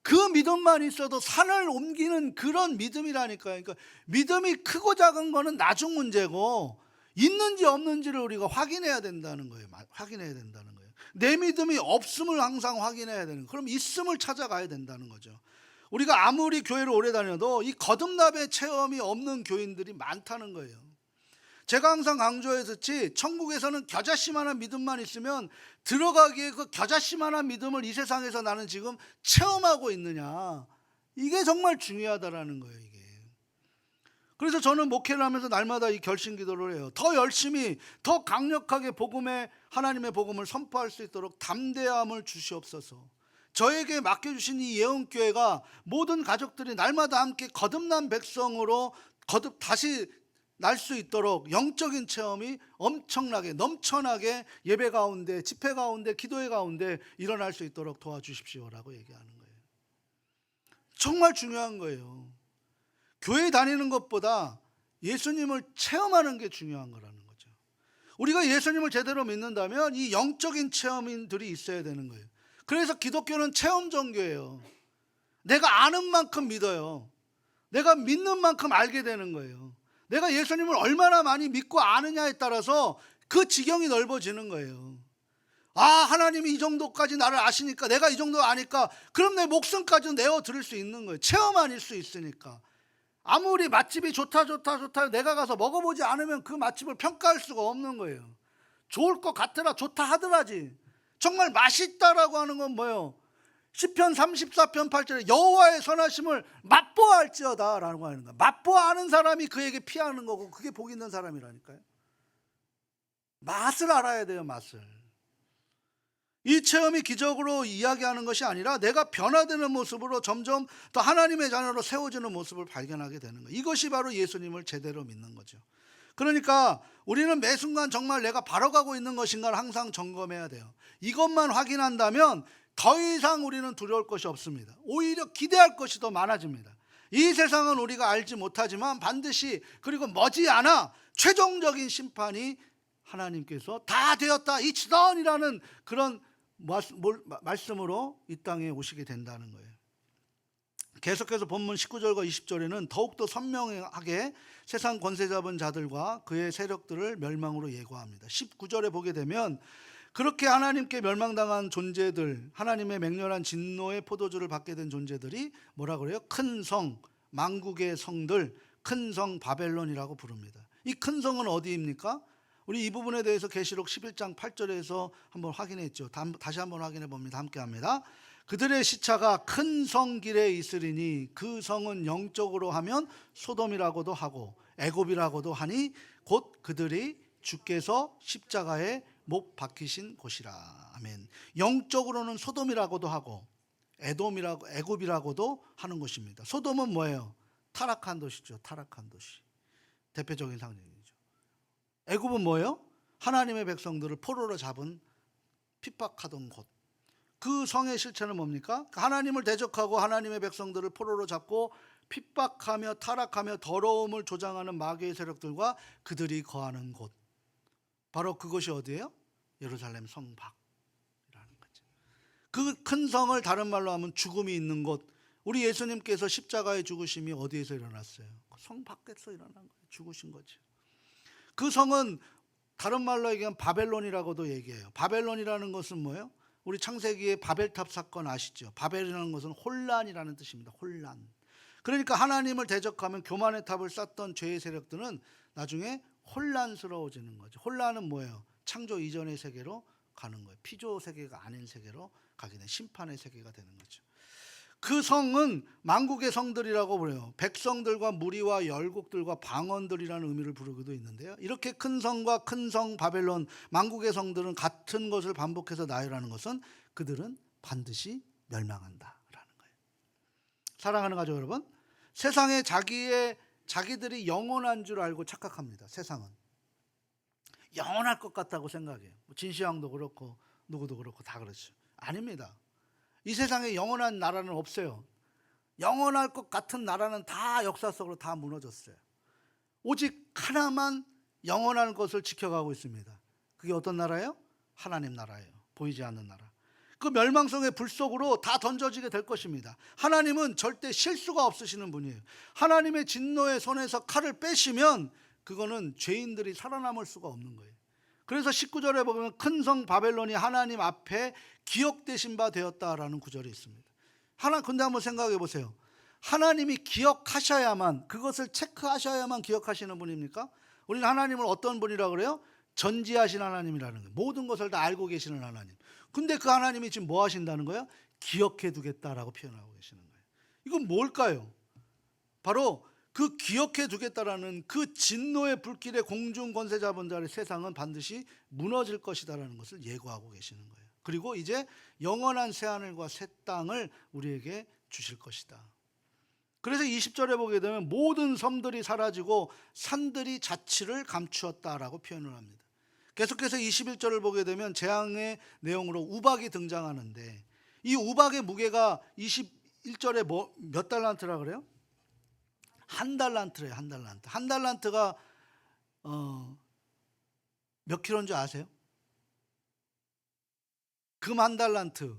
그 믿음만 있어도 산을 옮기는 그런 믿음이라니까요. 그러니까 믿음이 크고 작은 거는 나중 문제고 있는지 없는지를 우리가 확인해야 된다는 거예요. 확인해야 된다는 거예요. 내 믿음이 없음을 항상 확인해야 되는 거예요. 그럼 있음을 찾아가야 된다는 거죠. 우리가 아무리 교회를 오래 다녀도 이 거듭남의 체험이 없는 교인들이 많다는 거예요. 제가 항상 강조했듯이 천국에서는 겨자씨만한 믿음만 있으면 들어가기에 그 겨자씨만한 믿음을 이 세상에서 나는 지금 체험하고 있느냐, 이게 정말 중요하다라는 거예요. 이게. 그래서 저는 목회를 하면서 날마다 이 결심 기도를 해요. 더 열심히 더 강력하게 하나님의 복음을 선포할 수 있도록 담대함을 주시옵소서. 저에게 맡겨주신 이 예언교회가 모든 가족들이 날마다 함께 거듭난 백성으로 다시 날 수 있도록 영적인 체험이 엄청나게 넘쳐나게 예배 가운데, 집회 가운데, 기도회 가운데 일어날 수 있도록 도와주십시오라고 얘기하는 거예요. 정말 중요한 거예요. 교회 다니는 것보다 예수님을 체험하는 게 중요한 거라는 거죠. 우리가 예수님을 제대로 믿는다면 이 영적인 체험인들이 있어야 되는 거예요. 그래서 기독교는 체험 종교예요. 내가 아는 만큼 믿어요. 내가 믿는 만큼 알게 되는 거예요. 내가 예수님을 얼마나 많이 믿고 아느냐에 따라서 그 지경이 넓어지는 거예요. 아, 하나님이 이 정도까지 나를 아시니까, 내가 이 정도 아니까 그럼 내 목숨까지 내어 드릴 수 있는 거예요. 체험 아닐 수 있으니까. 아무리 맛집이 좋다 내가 가서 먹어보지 않으면 그 맛집을 평가할 수가 없는 거예요. 좋을 것 같더라, 좋다 하더라지. 정말 맛있다라고 하는 건 뭐예요? 시편 34편 8절에 여호와의 선하심을 맛보아 알지어다 라고 하는 거예요. 맛보아 아는 사람이 그에게 피하는 거고, 그게 복 있는 사람이라니까요. 맛을 알아야 돼요. 맛을. 이 체험이 기적으로 이야기하는 것이 아니라 내가 변화되는 모습으로 점점 더 하나님의 자녀로 세워지는 모습을 발견하게 되는 거예요. 이것이 바로 예수님을 제대로 믿는 거죠. 그러니까 우리는 매 순간 정말 내가 바로 가고 있는 것인가를 항상 점검해야 돼요. 이것만 확인한다면 더 이상 우리는 두려울 것이 없습니다. 오히려 기대할 것이 더 많아집니다. 이 세상은 우리가 알지 못하지만 반드시, 그리고 머지않아 최종적인 심판이 하나님께서 다 되었다, It's done이라는 그런 말씀으로 이 땅에 오시게 된다는 거예요. 계속해서 본문 19절과 20절에는 더욱더 선명하게 세상 권세 잡은 자들과 그의 세력들을 멸망으로 예고합니다. 19절에 보게 되면 그렇게 하나님께 멸망당한 존재들, 하나님의 맹렬한 진노의 포도주를 받게 된 존재들이 뭐라 그래요? 큰 성, 만국의 성들, 큰 성 바벨론이라고 부릅니다. 이 큰 성은 어디입니까? 우리 이 부분에 대해서 계시록 11장 8절에서 한번 확인했죠. 다시 한번 확인해 봅니다. 함께 합니다. 그들의 시차가 큰 성 길에 있으리니 그 성은 영적으로 하면 소돔이라고도 하고 애굽이라고도 하니 곧 그들이 주께서 십자가에 못 박히신 곳이라. 아멘. 영적으로는 소돔이라고도 하고 애굽이라고도 하는 곳입니다. 소돔은 뭐예요? 타락한 도시죠. 타락한 도시. 대표적인 상징이죠. 애굽은 뭐예요? 하나님의 백성들을 포로로 잡은, 핍박하던 곳. 그 성의 실체는 뭡니까? 하나님을 대적하고 하나님의 백성들을 포로로 잡고 핍박하며 타락하며 더러움을 조장하는 마귀의 세력들과 그들이 거하는 곳. 바로 그것이 어디예요? 예루살렘 성 밖이라는 거죠. 그 큰 성을 다른 말로 하면 죽음이 있는 곳. 우리 예수님께서 십자가의 죽으심이 어디에서 일어났어요? 성 밖에서 일어난 거예요. 죽으신 거죠. 그 성은 다른 말로 얘기하면 바벨론이라고도 얘기해요. 바벨론이라는 것은 뭐예요? 우리 창세기의 바벨탑 사건 아시죠? 바벨이라는 것은 혼란이라는 뜻입니다. 혼란. 그러니까 하나님을 대적하면 교만의 탑을 쌓던 죄의 세력들은 나중에 혼란스러워지는 거죠. 혼란은 뭐예요? 창조 이전의 세계로 가는 거예요. 피조 세계가 아닌 세계로 가게 된 심판의 세계가 되는 거죠. 그 성은 만국의 성들이라고 부르요. 백성들과 무리와 열국들과 방언들이라는 의미를 부르기도 있는데요. 이렇게 큰 성과 큰 성 바벨론, 만국의 성들은 같은 것을 반복해서 나열하는 것은 그들은 반드시 멸망한다라는 거예요. 사랑하는 가족 여러분, 세상에 자기들이 영원한 줄 알고 착각합니다. 세상은 영원할 것 같다고 생각해요. 진시황도 그렇고 누구도 그렇고 다 그렇죠. 아닙니다. 이 세상에 영원한 나라는 없어요. 영원할 것 같은 나라는 다 역사 속으로 다 무너졌어요. 오직 하나만 영원한 것을 지켜가고 있습니다. 그게 어떤 나라예요? 하나님 나라예요. 보이지 않는 나라. 그 멸망성의 불 속으로 다 던져지게 될 것입니다. 하나님은 절대 실수가 없으시는 분이에요. 하나님의 진노의 손에서 칼을 빼시면 그거는 죄인들이 살아남을 수가 없는 거예요. 그래서 19절에 보면 큰 성 바벨론이 하나님 앞에 기억되신 바 되었다라는 구절이 있습니다. 근데 한번 생각해 보세요. 하나님이 기억하셔야만, 그것을 체크하셔야만 기억하시는 분입니까? 우리는 하나님을 어떤 분이라고 그래요? 전지하신 하나님이라는 거예요. 모든 것을 다 알고 계시는 하나님. 근데 그 하나님이 지금 뭐 하신다는 거예요? 기억해 두겠다라고 표현하고 계시는 거예요. 이건 뭘까요? 바로 그 기억해 두겠다라는 그 진노의 불길의 공중 권세 잡은 자의 세상은 반드시 무너질 것이다라는 것을 예고하고 계시는 거예요. 그리고 이제 영원한 새하늘과 새 땅을 우리에게 주실 것이다. 그래서 20절에 보게 되면 모든 섬들이 사라지고 산들이 자취를 감추었다라고 표현을 합니다. 계속해서 21절을 보게 되면 재앙의 내용으로 우박이 등장하는데, 이 우박의 무게가 21절에 몇 달란트라 그래요? 한 달란트래요. 한 달란트. 한 달란트가 몇 킬로인 줄 아세요? 금 한 달란트.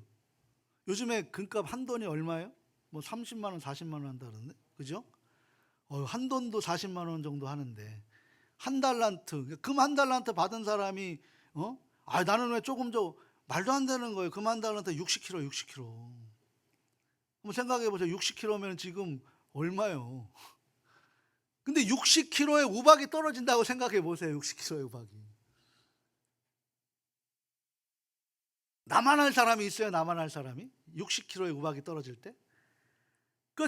요즘에 금값 한 돈이 얼마예요? 뭐 30만 원, 40만 원 한다던데, 그죠? 한 돈도 40만 원 정도 하는데 한 달란트, 금 한 달란트 받은 사람이 나는 왜 조금 말도 안 되는 거예요. 금 한 달란트 60kg, 60kg. 한번 생각해 보세요. 60kg면 지금 얼마요? 근데 60kg의 우박이 떨어진다고 생각해 보세요. 60kg의 우박이. 나만 할 사람이 있어요? 나만 할 사람이? 60kg의 우박이 떨어질 때?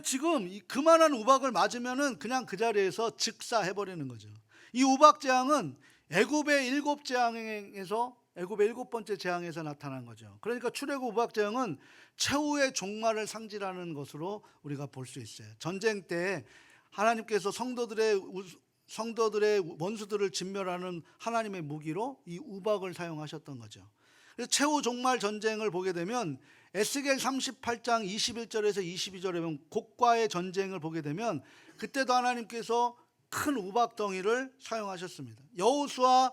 지금 그만한 우박을 맞으면은 그냥 그 자리에서 즉사해버리는 거죠. 이 우박 재앙은 애굽의 7재앙에서 애굽의 7번째 재앙에서 나타난 거죠. 그러니까 출애굽 우박 재앙은 최후의 종말을 상징하는 것으로 우리가 볼 수 있어요. 전쟁 때 하나님께서 성도들의 원수들을 진멸하는 하나님의 무기로 이 우박을 사용하셨던 거죠. 그래서 최후 종말 전쟁을 보게 되면 에스겔 38장 21절에서 22절에 보면 곡과의 전쟁을 보게 되면 그때도 하나님께서 큰 우박덩이를 사용하셨습니다. 여호수아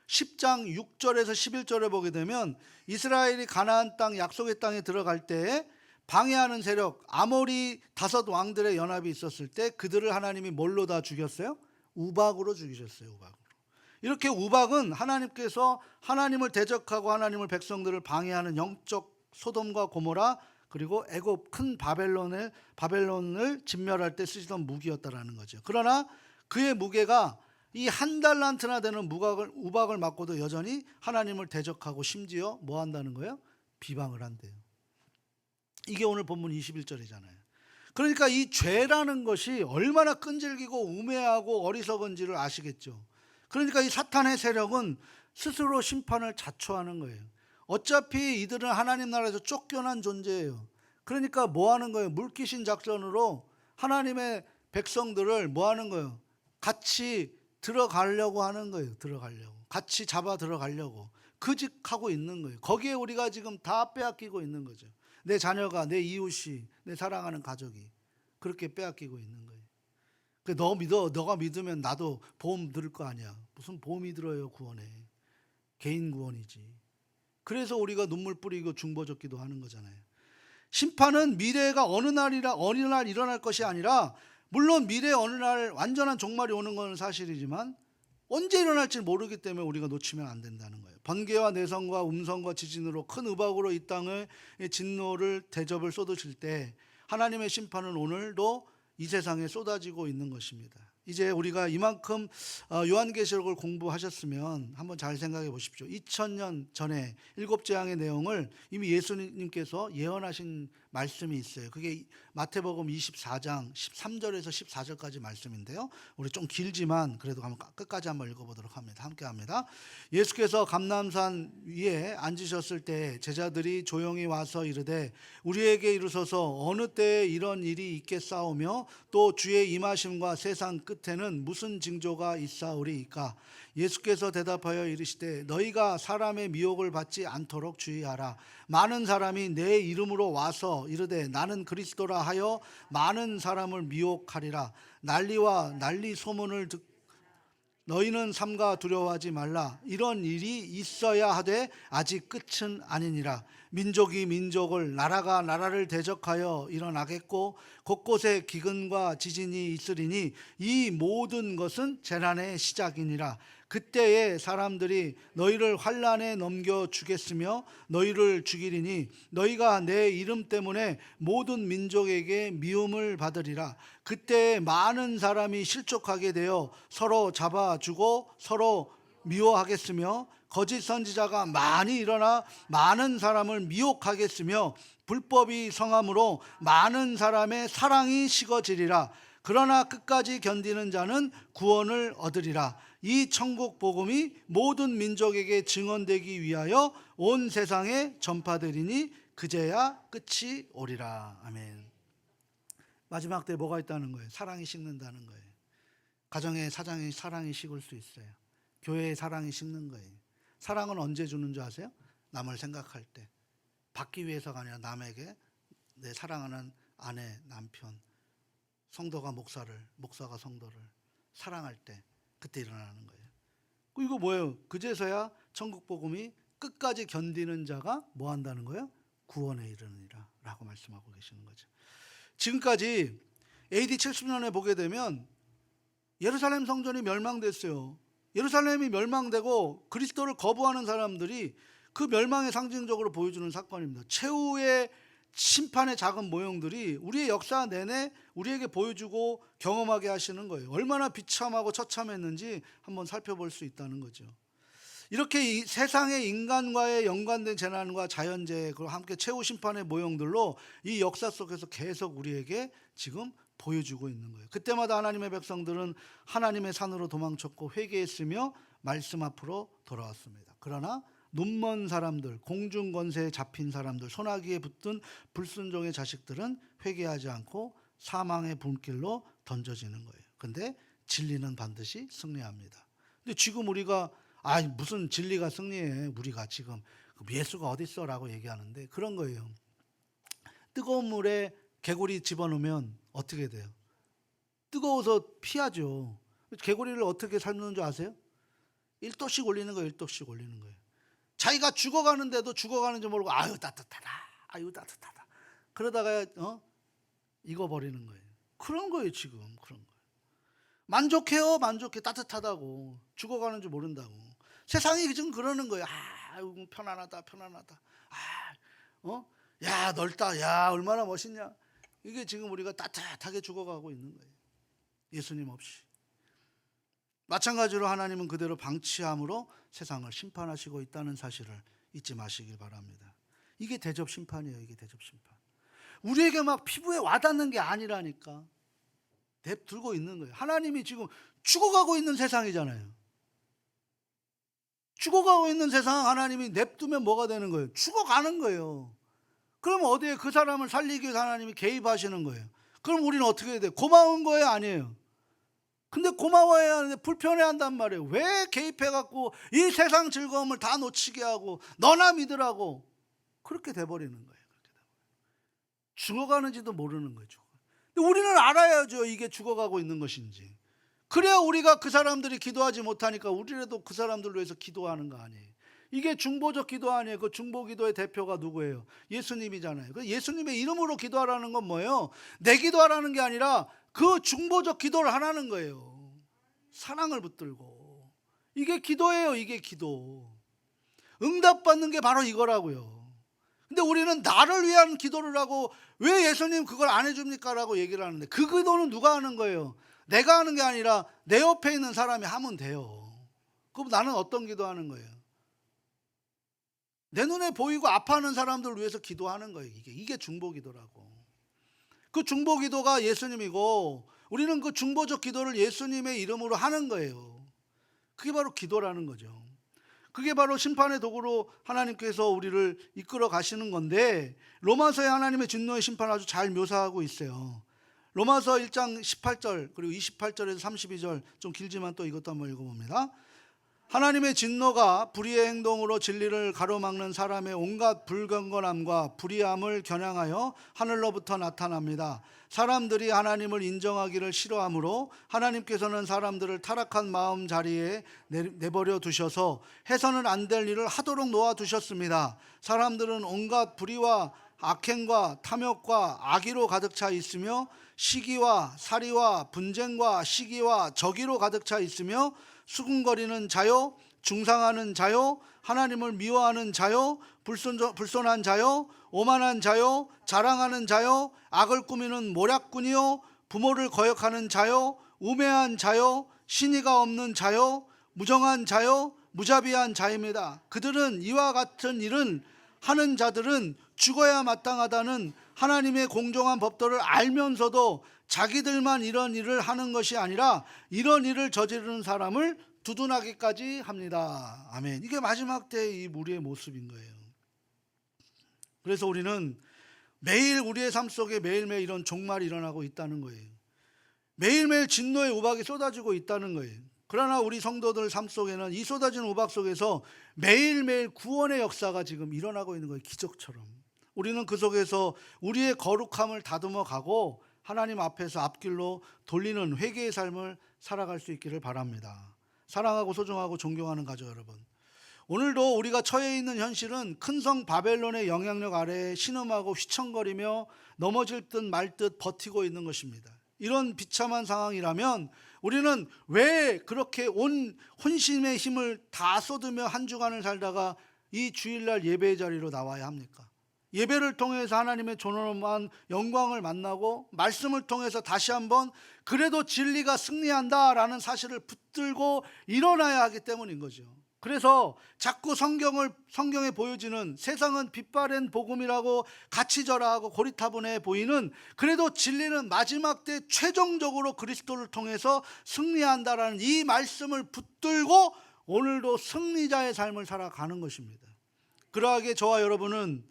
10장 6절에서 11절에 보게 되면 이스라엘이 가나안 땅 약속의 땅에 들어갈 때 방해하는 세력 아모리 5 왕들의 연합이 있었을 때 그들을 하나님이 뭘로 다 죽였어요? 우박으로 죽이셨어요. 우박으로. 이렇게 우박은 하나님께서 하나님을 대적하고 하나님을 백성들을 방해하는 영적 소돔과 고모라 그리고 애굽 큰 바벨론을 진멸할 때 쓰시던 무기였다라는 거죠. 그러나 그의 무게가 이 한 달란트나 되는 우박을 맞고도 여전히 하나님을 대적하고 심지어 뭐 한다는 거예요? 비방을 한대요. 이게 오늘 본문 21절이잖아요. 그러니까 이 죄라는 것이 얼마나 끈질기고 우매하고 어리석은지를 아시겠죠. 그러니까 이 사탄의 세력은 스스로 심판을 자초하는 거예요. 어차피 이들은 하나님 나라에서 쫓겨난 존재예요. 그러니까 뭐 하는 거예요? 물귀신 작전으로 하나님의 백성들을 뭐 하는 거예요? 같이 들어가려고 하는 거예요. 같이 잡아 들어가려고 그직하고 있는 거예요. 거기에 우리가 지금 다 빼앗기고 있는 거죠. 내 자녀가, 내 이웃이, 내 사랑하는 가족이 그렇게 빼앗기고 있는 거예요. 너가 믿으면 나도 보험 들을 거 아니야. 무슨 보험이 들어요? 구원에. 개인 구원이지. 그래서 우리가 눈물 뿌리고 중보젓기도 하는 거잖아요. 심판은 미래가 어느 날 일어날 것이 아니라, 물론 미래 어느 날 완전한 종말이 오는 건 사실이지만 언제 일어날지 모르기 때문에 우리가 놓치면 안 된다는 거예요. 번개와 내성과 음성과 지진으로 큰 우박으로 이 땅의 진노를 대접을 쏟으실 때 하나님의 심판은 오늘도 이 세상에 쏟아지고 있는 것입니다. 이제 우리가 이만큼 요한계시록을 공부하셨으면 한번 잘 생각해 보십시오. 2000년 전에 일곱 재앙의 내용을 이미 예수님께서 예언하신 말씀이 있어요. 그게 마태복음 24장 13절에서 14절까지 말씀인데요. 우리 좀 길지만 그래도 끝까지 한번 읽어보도록 합니다. 함께 합니다. 예수께서 감람산 위에 앉으셨을 때 제자들이 조용히 와서 이르되 우리에게 이르소서 어느 때에 이런 일이 있겠사오며 또 주의 임하심과 세상 끝에는 무슨 징조가 있사오리이까. 예수께서 대답하여 이르시되 너희가 사람의 미혹을 받지 않도록 주의하라. 많은 사람이 내 이름으로 와서 이르되 나는 그리스도라 하여 많은 사람을 미혹하리라. 난리와 난리 소문을 너희는 삼가 두려워하지 말라. 이런 일이 있어야 하되 아직 끝은 아니니라. 민족이 민족을 나라가 나라를 대적하여 일어나겠고 곳곳에 기근과 지진이 있으리니 이 모든 것은 재난의 시작이니라. 그때에 사람들이 너희를 환난에 넘겨 주겠으며 너희를 죽이리니 너희가 내 이름 때문에 모든 민족에게 미움을 받으리라. 그때에 많은 사람이 실족하게 되어 서로 잡아주고 서로 미워하겠으며 거짓 선지자가 많이 일어나 많은 사람을 미혹하겠으며 불법이 성함으로 많은 사람의 사랑이 식어지리라. 그러나 끝까지 견디는 자는 구원을 얻으리라. 이 천국 복음이 모든 민족에게 증언되기 위하여 온 세상에 전파되리니 그제야 끝이 오리라. 아멘. 마지막 때 뭐가 있다는 거예요? 사랑이 식는다는 거예요. 가정의 사랑이 식을 수 있어요. 교회의 사랑이 식는 거예요. 사랑은 언제 주는 줄 아세요? 남을 생각할 때. 받기 위해서가 아니라 남에게 내 사랑하는 아내, 남편, 성도가 목사가 성도를 사랑할 때 그때 일어나는 거예요. 이거 뭐예요? 그제서야 천국 복음이 끝까지 견디는 자가 뭐 한다는 거예요? 구원에 이르느니라 라고 말씀하고 계시는 거죠. 지금까지 AD 70년에 보게 되면 예루살렘 성전이 멸망됐어요. 예루살렘이 멸망되고 그리스도를 거부하는 사람들이 그 멸망의 상징적으로 보여주는 사건입니다. 최후의 심판의 작은 모형들이 우리의 역사 내내 우리에게 보여주고 경험하게 하시는 거예요. 얼마나 비참하고 처참했는지 한번 살펴볼 수 있다는 거죠. 이렇게 이 세상의 인간과의 연관된 재난과 자연재해 그리고 함께 최후 심판의 모형들로 이 역사 속에서 계속 우리에게 지금 보여주고 있는 거예요. 그때마다 하나님의 백성들은 하나님의 산으로 도망쳤고 회개했으며 말씀 앞으로 돌아왔습니다. 그러나 눈먼 사람들, 공중권세에 잡힌 사람들, 소나기에 붙든 불순종의 자식들은 회개하지 않고 사망의 불길로 던져지는 거예요. 근데 진리는 반드시 승리합니다. 근데 지금 우리가 무슨 진리가 승리해, 우리가 지금 예수가 어디 있어 라고 얘기하는데 그런 거예요. 뜨거운 물에 개구리 집어넣으면 어떻게 돼요? 뜨거워서 피하죠. 개구리를 어떻게 삶는 줄 아세요? 1도씩 올리는 거예요. 1도씩 올리는 거예요. 자기가 죽어가는데도 죽어가는지 모르고 아유 따뜻하다 그러다가 익어버리는 거예요. 그런 거예요. 지금 그런 거예요. 만족해 따뜻하다고 죽어가는 줄 모른다고. 세상이 지금 그러는 거예요. 아유 편안하다 야 넓다 야 얼마나 멋있냐. 이게 지금 우리가 따뜻하게 죽어가고 있는 거예요. 예수님 없이. 마찬가지로 하나님은 그대로 방치함으로 세상을 심판하시고 있다는 사실을 잊지 마시길 바랍니다. 이게 대접 심판이에요. 이게 대접 심판. 우리에게 막 피부에 와닿는 게 아니라니까. 냅두고 있는 거예요. 하나님이 지금 죽어가고 있는 세상이잖아요. 죽어가고 있는 세상 하나님이 냅두면 뭐가 되는 거예요? 죽어가는 거예요. 그러면 어디에 그 사람을 살리기 위해서 하나님이 개입하시는 거예요. 그럼 우리는 어떻게 해야 돼요? 고마운 거예요? 아니에요? 근데 고마워해야 하는데 불편해한단 말이에요. 왜 개입해갖고 이 세상 즐거움을 다 놓치게 하고 너나 믿으라고 그렇게 돼버리는 거예요. 죽어가는지도 모르는 거죠. 근데 우리는 알아야죠. 이게 죽어가고 있는 것인지. 그래야 우리가 그 사람들이 기도하지 못하니까 우리라도 그 사람들을 위해서 기도하는 거 아니에요. 이게 중보적 기도 아니에요. 그 중보 기도의 대표가 누구예요? 예수님이잖아요. 그 예수님의 이름으로 기도하라는 건 뭐예요? 내 기도하라는 게 아니라 그 중보적 기도를 하라는 거예요. 사랑을 붙들고 이게 기도예요. 이게 기도. 응답받는 게 바로 이거라고요. 근데 우리는 나를 위한 기도를 하고 왜 예수님 그걸 안 해줍니까? 라고 얘기를 하는데 그 기도는 누가 하는 거예요? 내가 하는 게 아니라 내 옆에 있는 사람이 하면 돼요. 그럼 나는 어떤 기도하는 거예요? 내 눈에 보이고 아파하는 사람들을 위해서 기도하는 거예요. 이게 중보기도라고. 그 중보기도가 예수님이고 우리는 그 중보적 기도를 예수님의 이름으로 하는 거예요. 그게 바로 기도라는 거죠. 그게 바로 심판의 도구로 하나님께서 우리를 이끌어 가시는 건데 로마서에 하나님의 진노의 심판을 아주 잘 묘사하고 있어요. 로마서 1장 18절 그리고 28절에서 32절 좀 길지만 또 이것도 한번 읽어봅니다. 하나님의 진노가 불의의 행동으로 진리를 가로막는 사람의 온갖 불경건함과 불의함을 겨냥하여 하늘로부터 나타납니다. 사람들이 하나님을 인정하기를 싫어하므로 하나님께서는 사람들을 타락한 마음 자리에 내버려 두셔서 해서는 안 될 일을 하도록 놓아두셨습니다. 사람들은 온갖 불의와 악행과 탐욕과 악의로 가득 차 있으며 시기와 살이와 분쟁과 시기와 적의로 가득 차 있으며 수군거리는 자요, 중상하는 자요, 하나님을 미워하는 자요, 불손한 자요, 오만한 자요, 자랑하는 자요, 악을 꾸미는 모략꾼이요, 부모를 거역하는 자요, 우매한 자요, 신의가 없는 자요, 무정한 자요, 무자비한 자입니다. 그들은 이와 같은 일은 하는 자들은 죽어야 마땅하다는 하나님의 공정한 법도를 알면서도 자기들만 이런 일을 하는 것이 아니라 이런 일을 저지르는 사람을 두둔하기까지 합니다. 아멘. 이게 마지막 때의 이 우리의 모습인 거예요. 그래서 우리는 매일 우리의 삶 속에 매일매일 이런 종말이 일어나고 있다는 거예요. 매일매일 진노의 우박이 쏟아지고 있다는 거예요. 그러나 우리 성도들 삶 속에는 이 쏟아지는 우박 속에서 매일매일 구원의 역사가 지금 일어나고 있는 거예요. 기적처럼. 우리는 그 속에서 우리의 거룩함을 다듬어 가고 하나님 앞에서 앞길로 돌리는 회개의 삶을 살아갈 수 있기를 바랍니다. 사랑하고 소중하고 존경하는 가족 여러분, 오늘도 우리가 처해 있는 현실은 큰 성 바벨론의 영향력 아래에 신음하고 휘청거리며 넘어질 듯 말 듯 버티고 있는 것입니다. 이런 비참한 상황이라면 우리는 왜 그렇게 온 혼신의 힘을 다 쏟으며 한 주간을 살다가 이 주일날 예배의 자리로 나와야 합니까? 예배를 통해서 하나님의 존엄한 영광을 만나고 말씀을 통해서 다시 한번 그래도 진리가 승리한다라는 사실을 붙들고 일어나야 하기 때문인 거죠. 그래서 자꾸 성경에 보여지는 세상은 빛바랜 복음이라고 가치절하하고 고리타분해 보이는 그래도 진리는 마지막 때 최종적으로 그리스도를 통해서 승리한다라는 이 말씀을 붙들고 오늘도 승리자의 삶을 살아가는 것입니다. 그러하게 저와 여러분은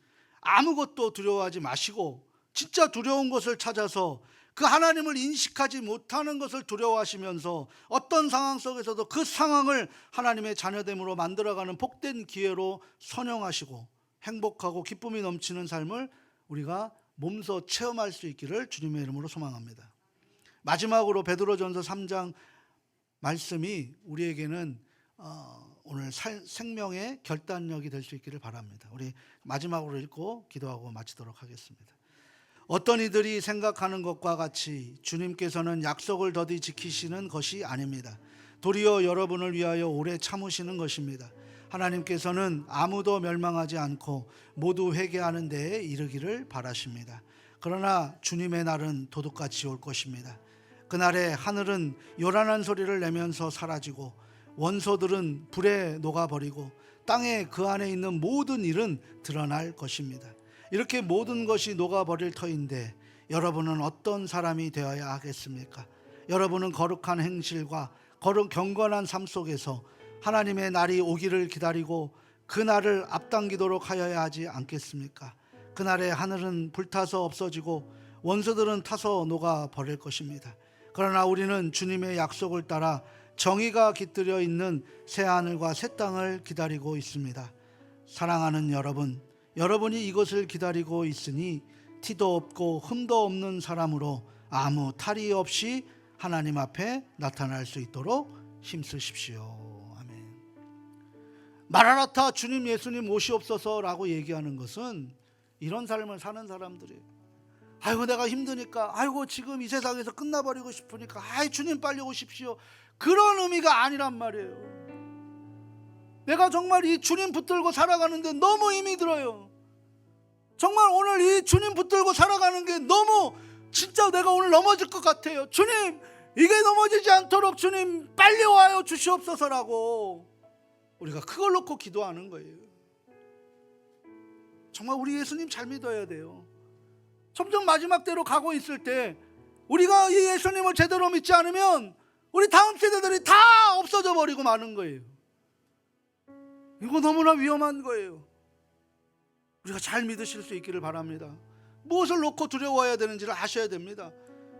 아무것도 두려워하지 마시고 진짜 두려운 것을 찾아서 그 하나님을 인식하지 못하는 것을 두려워하시면서 어떤 상황 속에서도 그 상황을 하나님의 자녀됨으로 만들어가는 복된 기회로 선용하시고 행복하고 기쁨이 넘치는 삶을 우리가 몸소 체험할 수 있기를 주님의 이름으로 소망합니다. 마지막으로 베드로전서 3장 말씀이 우리에게는 오늘 생명의 결단력이 될 수 있기를 바랍니다. 우리 마지막으로 읽고 기도하고 마치도록 하겠습니다. 어떤 이들이 생각하는 것과 같이 주님께서는 약속을 더디 지키시는 것이 아닙니다. 도리어 여러분을 위하여 오래 참으시는 것입니다. 하나님께서는 아무도 멸망하지 않고 모두 회개하는 데에 이르기를 바라십니다. 그러나 주님의 날은 도둑같이 올 것입니다. 그날에 하늘은 요란한 소리를 내면서 사라지고 원소들은 불에 녹아버리고 땅에 그 안에 있는 모든 일은 드러날 것입니다. 이렇게 모든 것이 녹아버릴 터인데 여러분은 어떤 사람이 되어야 하겠습니까? 여러분은 거룩한 행실과 경건한 삶 속에서 하나님의 날이 오기를 기다리고 그 날을 앞당기도록 하여야 하지 않겠습니까? 그날에 하늘은 불타서 없어지고 원소들은 타서 녹아버릴 것입니다. 그러나 우리는 주님의 약속을 따라 정의가 깃들여 있는 새하늘과 새 땅을 기다리고 있습니다. 사랑하는 여러분, 여러분이 이것을 기다리고 있으니 티도 없고 흠도 없는 사람으로 아무 탈이 없이 하나님 앞에 나타날 수 있도록 힘쓰십시오. 아멘. 마라나타 주님 예수님 오시옵소서라고 얘기하는 것은 이런 삶을 사는 사람들이에요. 아이고 내가 힘드니까, 아이고 지금 이 세상에서 끝나버리고 싶으니까, 아이 주님 빨리 오십시오, 그런 의미가 아니란 말이에요. 내가 정말 이 주님 붙들고 살아가는데 너무 힘이 들어요. 정말 오늘 이 주님 붙들고 살아가는 게 너무 진짜 내가 오늘 넘어질 것 같아요. 주님, 이게 넘어지지 않도록 주님 빨리 와요 주시옵소서라고 우리가 그걸 놓고 기도하는 거예요. 정말 우리 예수님 잘 믿어야 돼요. 점점 마지막 때로 가고 있을 때 우리가 이 예수님을 제대로 믿지 않으면 우리 다음 세대들이 다 없어져 버리고 마는 거예요. 이거 너무나 위험한 거예요. 우리가 잘 믿으실 수 있기를 바랍니다. 무엇을 놓고 두려워해야 되는지를 아셔야 됩니다.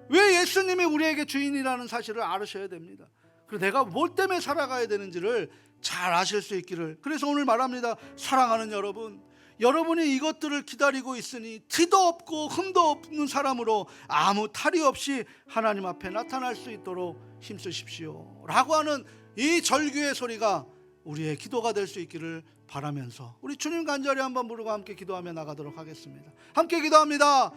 왜 예수님이 우리에게 주인이라는 사실을 알으셔야 됩니다. 그리고 내가 뭘 때문에 살아가야 되는지를 잘 아실 수 있기를. 그래서 오늘 말합니다. 사랑하는 여러분, 여러분이 이것들을 기다리고 있으니 티도 없고 흠도 없는 사람으로 아무 탈이 없이 하나님 앞에 나타날 수 있도록 힘쓰십시오 라고 하는 이 절규의 소리가 우리의 기도가 될 수 있기를 바라면서 우리 주님 간절히 한번 부르고 함께 기도하며 나가도록 하겠습니다. 함께 기도합니다.